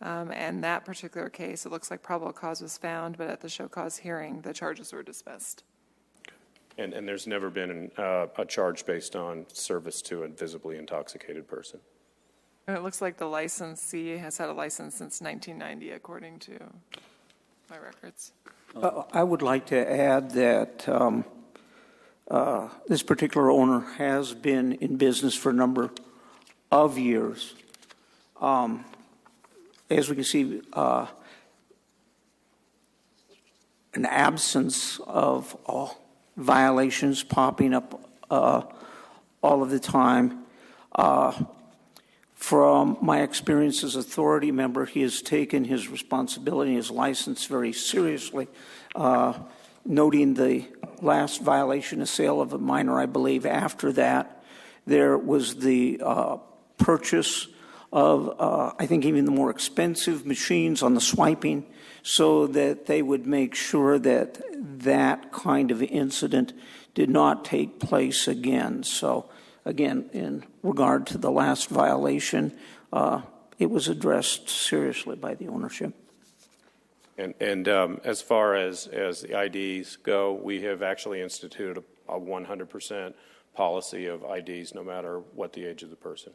And that particular case, it looks like probable cause was found, but at the show cause hearing, the charges were dismissed. And there's never been a charge based on service to a visibly intoxicated person. And it looks like the licensee has had a license since 1990, according to my records. I would like to add that this particular owner has been in business for a number of years. As we can see, an absence of violations popping up all of the time. From my experience as authority member, he has taken his responsibility and his license very seriously, noting the last violation, a sale of a minor, I believe. After that, there was the purchase of, I think, even the more expensive machines on the swiping so that they would make sure that that kind of incident did not take place again. So, again, in regard to the last violation, it was addressed seriously by the ownership. And as far as the IDs go, we have actually instituted a 100% policy of IDs no matter what the age of the person.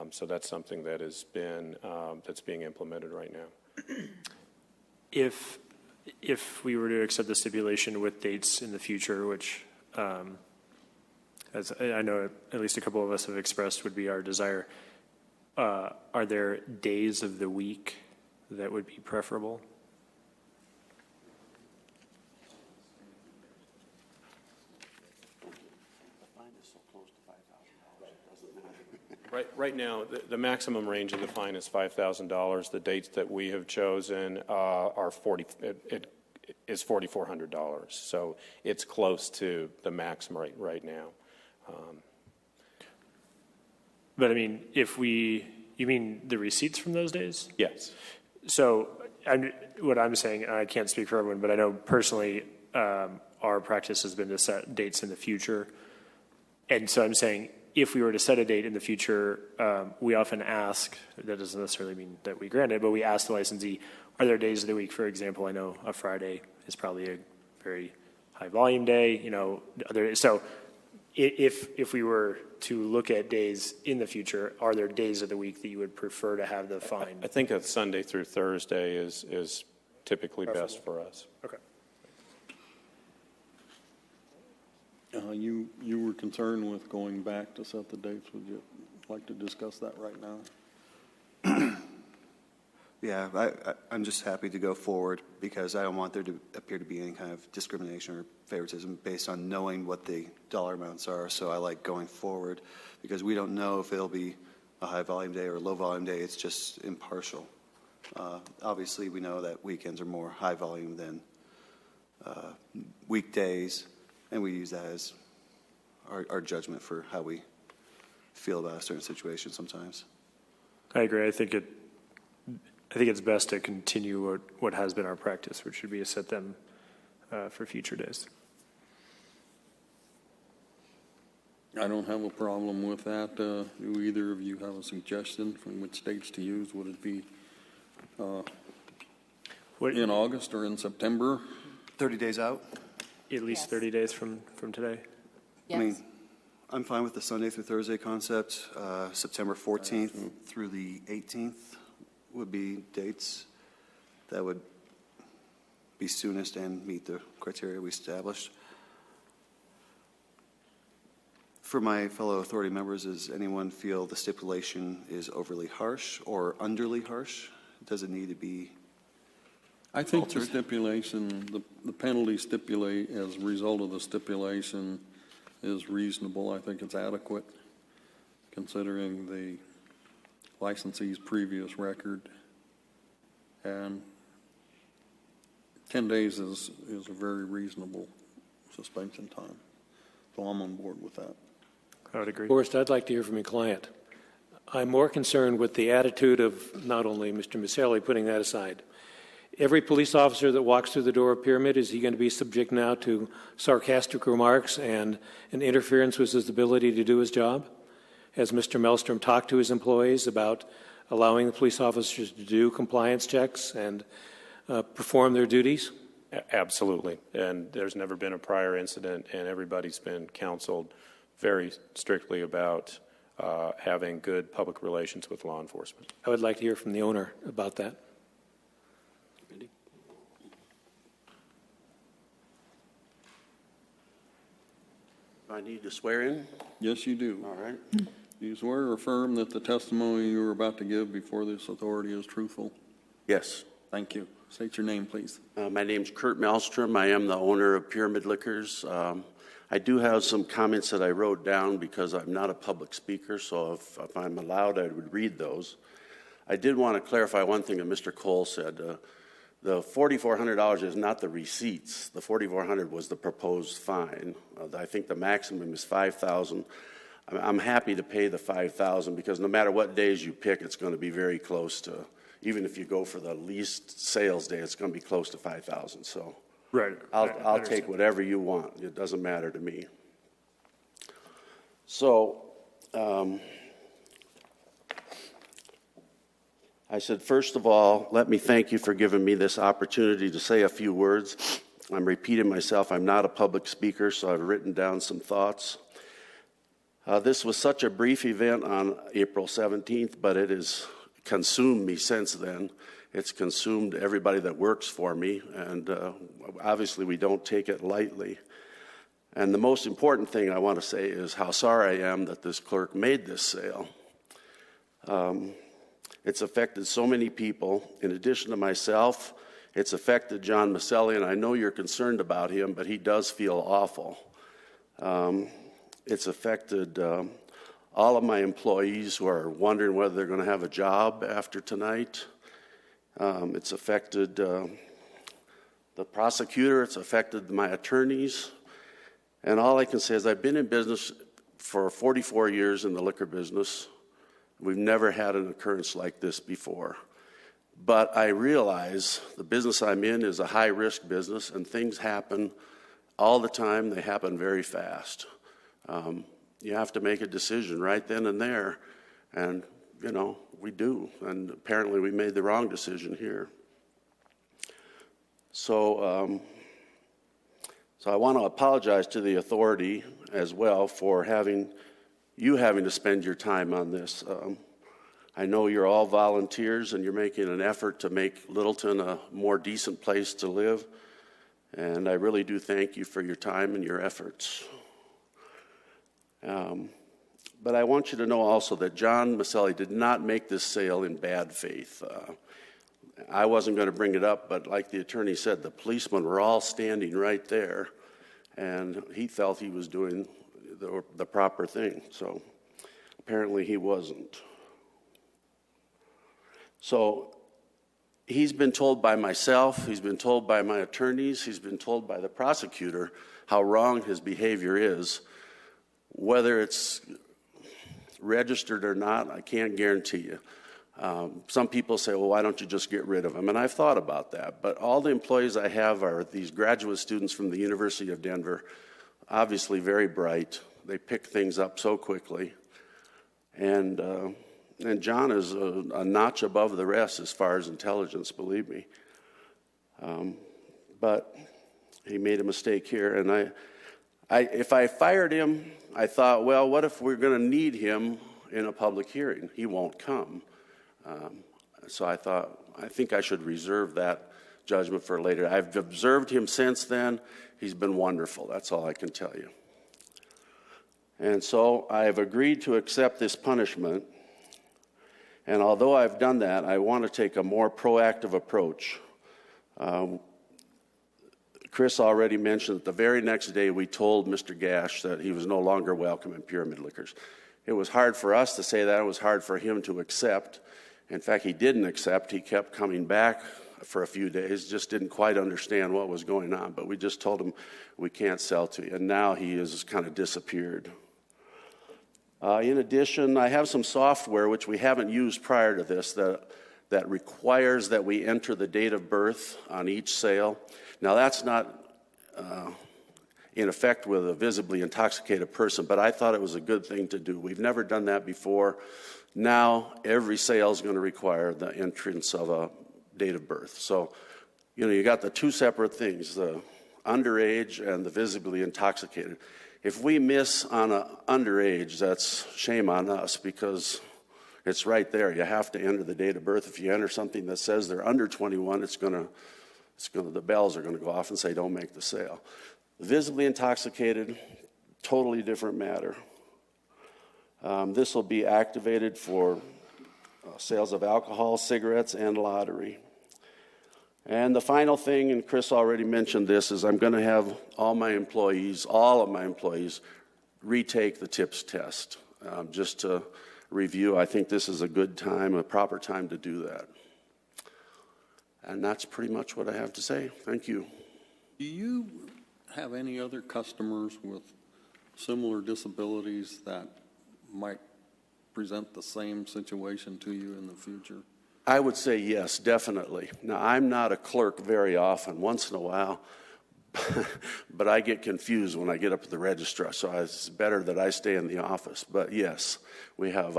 So that's something that has been that's being implemented right now. If we were to accept the stipulation with dates in the future, which as I know at least a couple of us have expressed would be our desire, are there days of the week that would be preferable? Right now, the maximum range of the fine is $5,000. The dates that we have chosen are is $4,400. So it's close to the max right now. But I mean, you mean the receipts from those days? Yes. So what I'm saying, and I can't speak for everyone, but I know personally our practice has been to set dates in the future. And so I'm saying if we were to set a date in the future, we often ask, that doesn't necessarily mean that we grant it, but we ask the licensee, are there days of the week, for example, I know a Friday is probably a very high volume day, so if we were to look at days in the future, are there days of the week that you would prefer to have the fine? I think a Sunday through Thursday is typically best for us. Okay. You were concerned with going back to set the dates. Would you like to discuss that right now? Yeah, I'm just happy to go forward because I don't want there to appear to be any kind of discrimination or favoritism based on knowing what the dollar amounts are. So I like going forward because we don't know if it'll be a high volume day or a low volume day. It's just impartial. Obviously, we know that weekends are more high volume than weekdays, and we use that as our judgment for how we feel about a certain situation sometimes. I agree. I think it's best to continue what has been our practice, which should be to set them for future days. I don't have a problem with that. Do either of you have a suggestion from which dates to use? Would it be in August or in September? 30 days out? At least 30 days from today. Yes. I mean, I'm fine with the Sunday through Thursday concept. September 14th through the 18th would be dates that would be soonest and meet the criteria we established. For my fellow authority members, does anyone feel the stipulation is overly harsh or underly harsh? Does it need to be I think the altered? stipulation, the penalty stipulate as a result of the stipulation is reasonable. I think it's adequate considering the licensee's previous record. And 10 days is a very reasonable suspension time. So I'm on board with that. I would agree. Forrest, I'd like to hear from your client. I'm more concerned with the attitude of not only Mr. Maselli, putting that aside. Every police officer that walks through the door of Pyramid, is he going to be subject now to sarcastic remarks and an interference with his ability to do his job? Has Mr. Mellstrom talked to his employees about allowing the police officers to do compliance checks and perform their duties? Absolutely. And there's never been a prior incident, and everybody's been counseled very strictly about having good public relations with law enforcement. I would like to hear from the owner about that. I need to swear in? Yes, you do. All right. Do you swear or affirm that the testimony you are about to give before this authority is truthful? Yes. Thank you. State your name, please. My name's Kurt Mellstrom. I am the owner of Pyramid Liquors. I do have some comments that I wrote down because I'm not a public speaker, so if I'm allowed, I would read those. I did want to clarify one thing that Mr. Cole said. The $4,400 is not the receipts. The $4,400 was the proposed fine. I think the maximum is $5,000. I'm happy to pay the $5,000 because no matter what days you pick, it's going to be very close to, even if you go for the least sales day, it's going to be close to $5,000. So Right. I'll take whatever you want. It doesn't matter to me. So I said, first of all, let me thank you for giving me this opportunity to say a few words. I'm repeating myself. I'm not a public speaker, so I've written down some thoughts. This was such a brief event on April 17th, but it has consumed me since then. It's consumed everybody that works for me, and obviously we don't take it lightly. And the most important thing I want to say is how sorry I am that this clerk made this sale. It's affected so many people. In addition to myself, it's affected John Maselli, and I know you're concerned about him, but he does feel awful. It's affected all of my employees who are wondering whether they're going to have a job after tonight. It's affected the prosecutor. It's affected my attorneys. And all I can say is I've been in business for 44 years in the liquor business. We've never had an occurrence like this before. But I realize the business I'm in is a high-risk business, and things happen all the time. They happen very fast. You have to make a decision right then and there, and, you know, we do. And apparently we made the wrong decision here. So I want to apologize to the authority as well for having to spend your time on this. I know you're all volunteers and you're making an effort to make Littleton a more decent place to live. And I really do thank you for your time and your efforts. But I want you to know also that John Maselli did not make this sale in bad faith. I wasn't going to bring it up, but like the attorney said, the policemen were all standing right there, and he felt he was doing the proper thing. So apparently he wasn't. So he's been told by myself, he's been told by my attorneys, he's been told by the prosecutor how wrong his behavior is. Whether it's registered or not, I can't guarantee you. Some people say, well, why don't you just get rid of him? And I've thought about that. But all the employees I have are these graduate students from the University of Denver, obviously very bright. They pick things up so quickly. And John is a notch above the rest as far as intelligence, believe me. But he made a mistake here. And if I fired him, I thought, well, what if we're going to need him in a public hearing? He won't come. So I thought, I think I should reserve that judgment for later. I've observed him since then. He's been wonderful. That's all I can tell you. And so I have agreed to accept this punishment. And although I've done that, I want to take a more proactive approach. Chris already mentioned that the very next day we told Mr. Gash that he was no longer welcome in Pyramid Liquors. It was hard for us to say that. It was hard for him to accept. In fact, he didn't accept. He kept coming back for a few days, just didn't quite understand what was going on. But we just told him, we can't sell to you. And now he has kind of disappeared. In addition, I have some software which we haven't used prior to this that requires that we enter the date of birth on each sale. Now, that's not in effect with a visibly intoxicated person, but I thought it was a good thing to do. We've never done that before. Now, every sale is going to require the entrance of a date of birth. So, you got the two separate things, the underage and the visibly intoxicated. If we miss on an underage, that's shame on us because it's right there. You have to enter the date of birth. If you enter something that says they're under 21, the bells are going to go off and say, don't make the sale. Visibly intoxicated, totally different matter. This will be activated for sales of alcohol, cigarettes, and lottery. And the final thing, and Chris already mentioned this, is I'm going to have all of my employees, retake the TIPS test. Just to review, I think this is a good time, a proper time to do that. And that's pretty much what I have to say. Thank you. Do you have any other customers with similar disabilities that might present the same situation to you in the future? I would say yes, definitely. Now, I'm not a clerk very often, once in a while, but I get confused when I get up at the registrar, so it's better that I stay in the office. But yes, we have,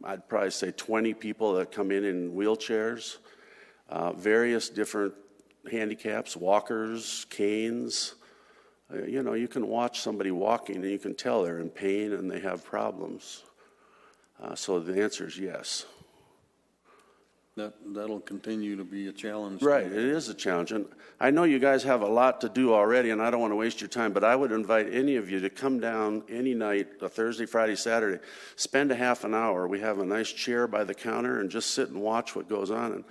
I'd probably say 20 people that come in wheelchairs, various different handicaps, walkers, canes. You can watch somebody walking and you can tell they're in pain and they have problems. So the answer is yes. That'll continue to be a challenge. Right, it is a challenge. And I know you guys have a lot to do already, and I don't want to waste your time, but I would invite any of you to come down any night, a Thursday, Friday, Saturday, spend a half an hour. We have a nice chair by the counter and just sit and watch what goes on. And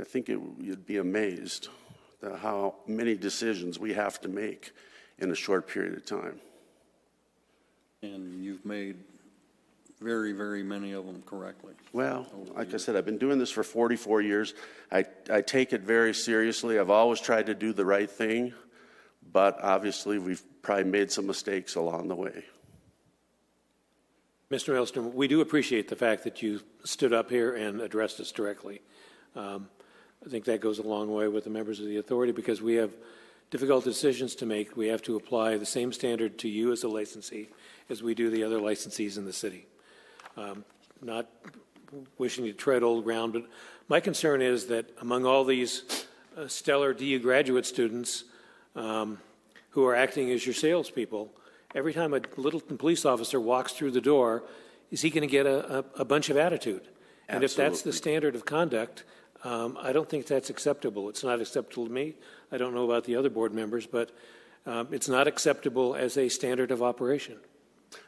I think you'd be amazed at how many decisions we have to make in a short period of time. And you've made very, very many of them correctly. Well, like I said, I've been doing this for 44 years. I take it very seriously. I've always tried to do the right thing, but obviously we've probably made some mistakes along the way. Mr. Maelstrom, we do appreciate the fact that you stood up here and addressed us directly. I think that goes a long way with the members of the authority because we have difficult decisions to make. We have to apply the same standard to you as a licensee as we do the other licensees in the city. Not wishing to tread old ground, but my concern is that among all these stellar DU graduate students who are acting as your salespeople, every time a Littleton police officer walks through the door, is he going to get a bunch of attitude? And if that's the Absolutely. standard of conduct, I don't think that's acceptable. It's not acceptable to me. I don't know about the other board members, but it's not acceptable as a standard of operation.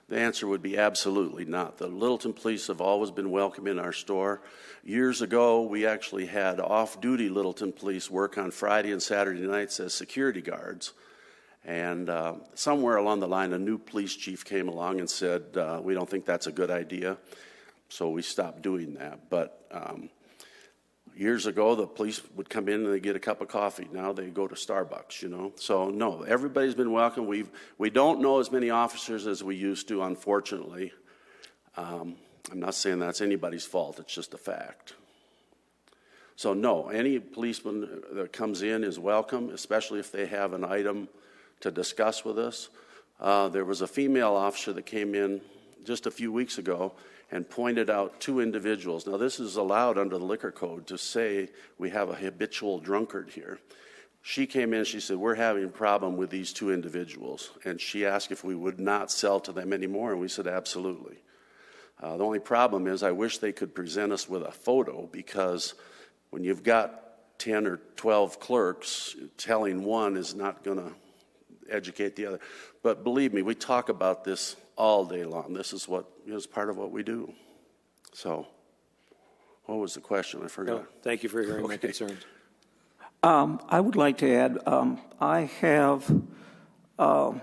The answer would be absolutely not. The Littleton Police have always been welcome in our store. Years ago, we actually had off-duty Littleton Police work on Friday and Saturday nights as security guards. And somewhere along the line, a new police chief came along and said, we don't think that's a good idea. So we stopped doing that. But years ago, the police would come in and they get a cup of coffee. Now they go to Starbucks, you know. So no, everybody's been welcome. We don't know as many officers as we used to, unfortunately. I'm not saying that's anybody's fault. It's just a fact. So no, any policeman that comes in is welcome, especially if they have an item to discuss with us. There was a female officer that came in just a few weeks ago and pointed out two individuals. Now, this is allowed under the liquor code to say we have a habitual drunkard here. She came in, she said, we're having a problem with these two individuals. And she asked if we would not sell to them anymore, and we said absolutely. The only problem is I wish they could present us with a photo, because when you've got 10 or 12 clerks, telling one is not going to educate the other. But believe me, we talk about this all day long. This is what is part of what we do. So, what was the question? I forgot. No, thank you for hearing my concerns. I would like to add, I have, while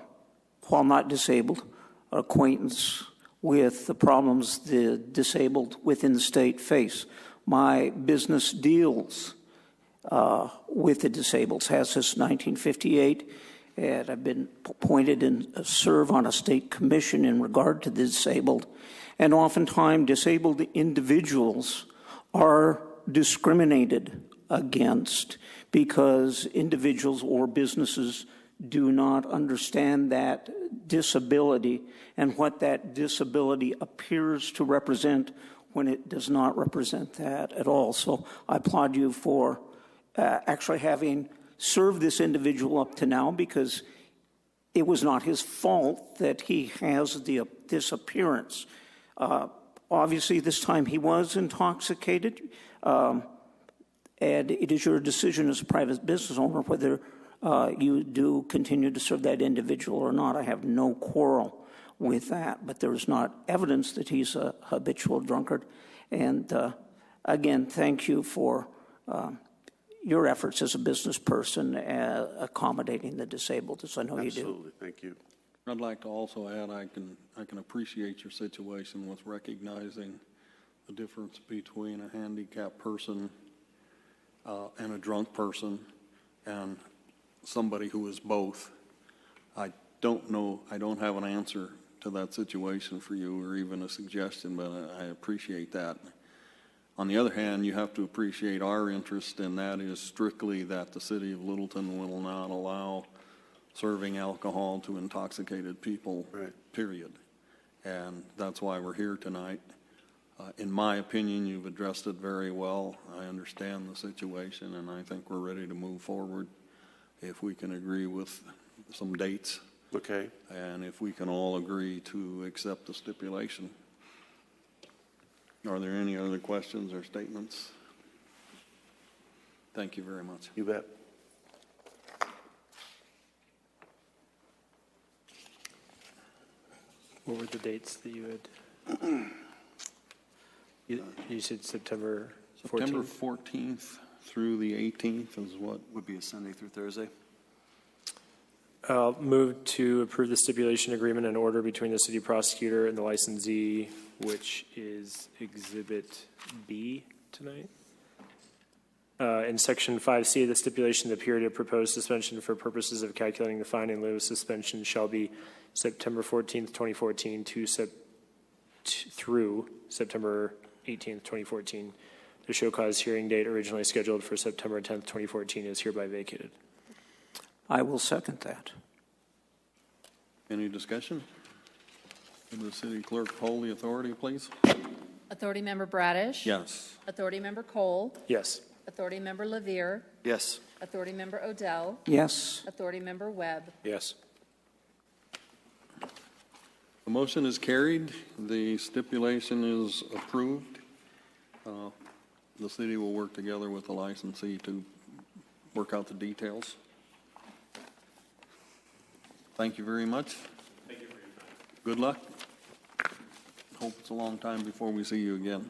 not disabled, an acquaintance with the problems the disabled within the state face. My business deals with the disabled, has since 1958, and I've been appointed and serve on a state commission in regard to the disabled. And oftentimes, disabled individuals are discriminated against because individuals or businesses do not understand that disability and what that disability appears to represent when it does not represent that at all. So I applaud you for actually having served this individual up to now, because it was not his fault that he has this appearance. Obviously, this time he was intoxicated, and it is your decision as a private business owner whether you do continue to serve that individual or not. I have no quarrel with that, but there is not evidence that he's a habitual drunkard. And again, thank you for your efforts as a business person accommodating the disabled, as I know you do. Absolutely, thank you. I'd like to also add, I can appreciate your situation with recognizing the difference between a handicapped person and a drunk person and somebody who is both. I don't know, I don't have an answer to that situation for you or even a suggestion, but I appreciate that. On the other hand, you have to appreciate our interest, and that is strictly that the city of Littleton will not allow serving alcohol to intoxicated people, right, period. And that's why we're here tonight. In my opinion, you've addressed it very well. I understand the situation, and I think we're ready to move forward if we can agree with some dates. Okay. And if we can all agree to accept the stipulation. Are there any other questions or statements? Thank you very much. You bet. What were the dates that you had? You said September 14th? September 14th through the 18th is what? Would be a Sunday through Thursday. I'll move to approve the stipulation agreement and order between the city prosecutor and the licensee, which is Exhibit B tonight. In Section 5C of the stipulation, the period of proposed suspension for purposes of calculating the fine in lieu of suspension shall be September 14th, 2014 through September 18th, 2014. The show cause hearing date originally scheduled for September 10th, 2014 is hereby vacated. I will second that. Any discussion? Will the city clerk poll the authority, please? Authority Member Bradish? Yes. Authority Member Cole? Yes. Authority Member Levere? Yes. Authority Member Odell? Yes. Authority Member Webb? Yes. The motion is carried. The stipulation is approved. The city will work together with the licensee to work out the details. Thank you very much. Thank you for your time. Good luck. Hope it's a long time before we see you again.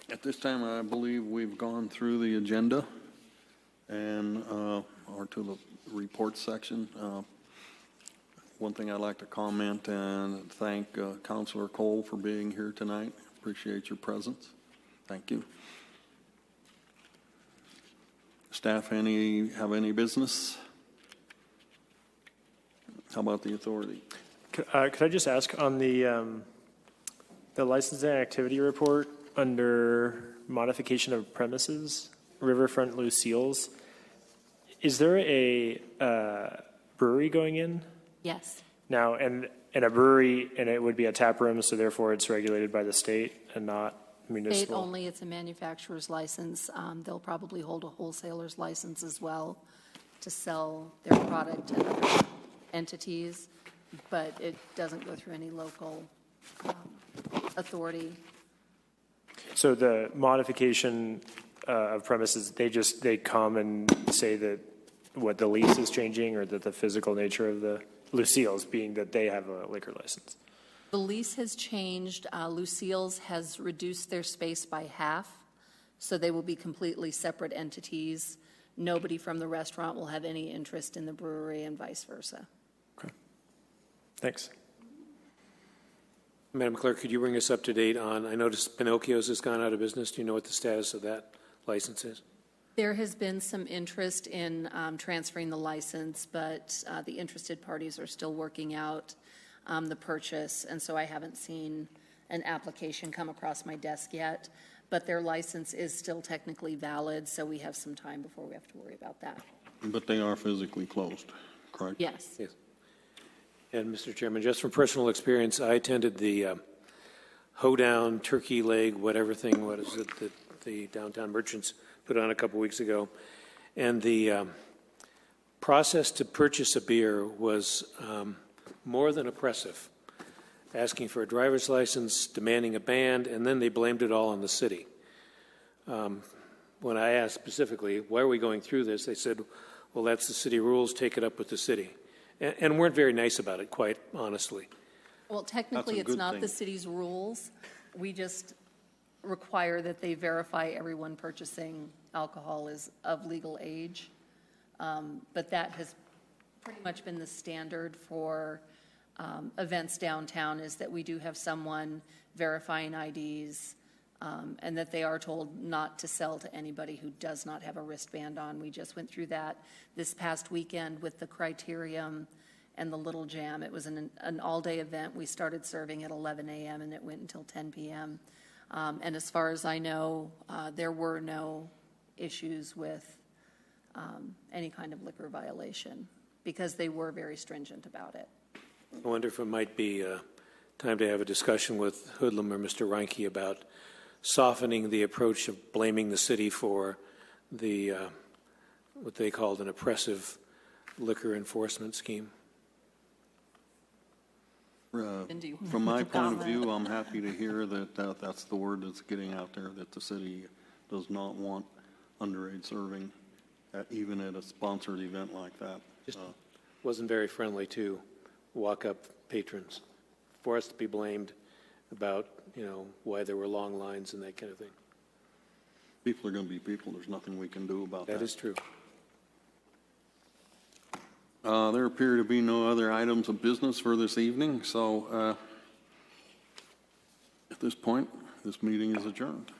At this time, I believe we've gone through the agenda and, or to the report section. One thing I'd like to comment and thank Councilor Cole for being here tonight. Appreciate your presence. Thank you. Staff, have any business? How about the authority? Could I just ask on the licensing activity report under modification of premises, Riverfront Lucille's, is there a brewery going in? Yes. Now, and a brewery, and it would be a tap room, so therefore it's regulated by the state and not municipal? State only, it's a manufacturer's license. They'll probably hold a wholesaler's license as well to sell their product to other entities, but it doesn't go through any local authority. So the modification of premises, they come and say that what the lease is changing, or that the physical nature of the Lucille's being that they have a liquor license? The lease has changed. Lucille's has reduced their space by half, so they will be completely separate entities. Nobody from the restaurant will have any interest in the brewery and vice versa. Okay. Thanks. Madam Clerk, could you bring us up to date on, I noticed Pinocchio's has gone out of business. Do you know what the status of that license is? There has been some interest in transferring the license, but the interested parties are still working out the purchase, and so I haven't seen an application come across my desk yet. But their license is still technically valid, so we have some time before we have to worry about that. But they are physically closed, correct? Yes. Yes. And Mr. Chairman, just from personal experience, I attended the hoedown, turkey leg, whatever thing, what is it, that the downtown merchants put on a couple weeks ago. And the process to purchase a beer was more than oppressive, asking for a driver's license, demanding a band, and then they blamed it all on the city. When I asked specifically, why are we going through this, they said, well, that's the city rules, take it up with the city. And weren't very nice about it, quite honestly. Well, technically, it's not the city's rules. We just require that they verify everyone purchasing alcohol is of legal age. But that has pretty much been the standard for events downtown, is that we do have someone verifying IDs, and that they are told not to sell to anybody who does not have a wristband on. We just went through that this past weekend with the Criterium and the Little Jam. It was an all-day event. We started serving at 11 a.m. and it went until 10 p.m. And as far as I know, there were no issues with any kind of liquor violation, because they were very stringent about it. I wonder if it might be time to have a discussion with Hoodlum or Mr. Reinke about softening the approach of blaming the city for the what they called an oppressive liquor enforcement scheme. From my point of view, I'm happy to hear that that's the word that's getting out there, that the city does not want underage serving, even at a sponsored event like that. Just wasn't very friendly to walk-up patrons, for us to be blamed about, why there were long lines and that kind of thing. People are going to be people. There's nothing we can do about that. That is true. There appear to be no other items of business for this evening, so at this point, this meeting is adjourned.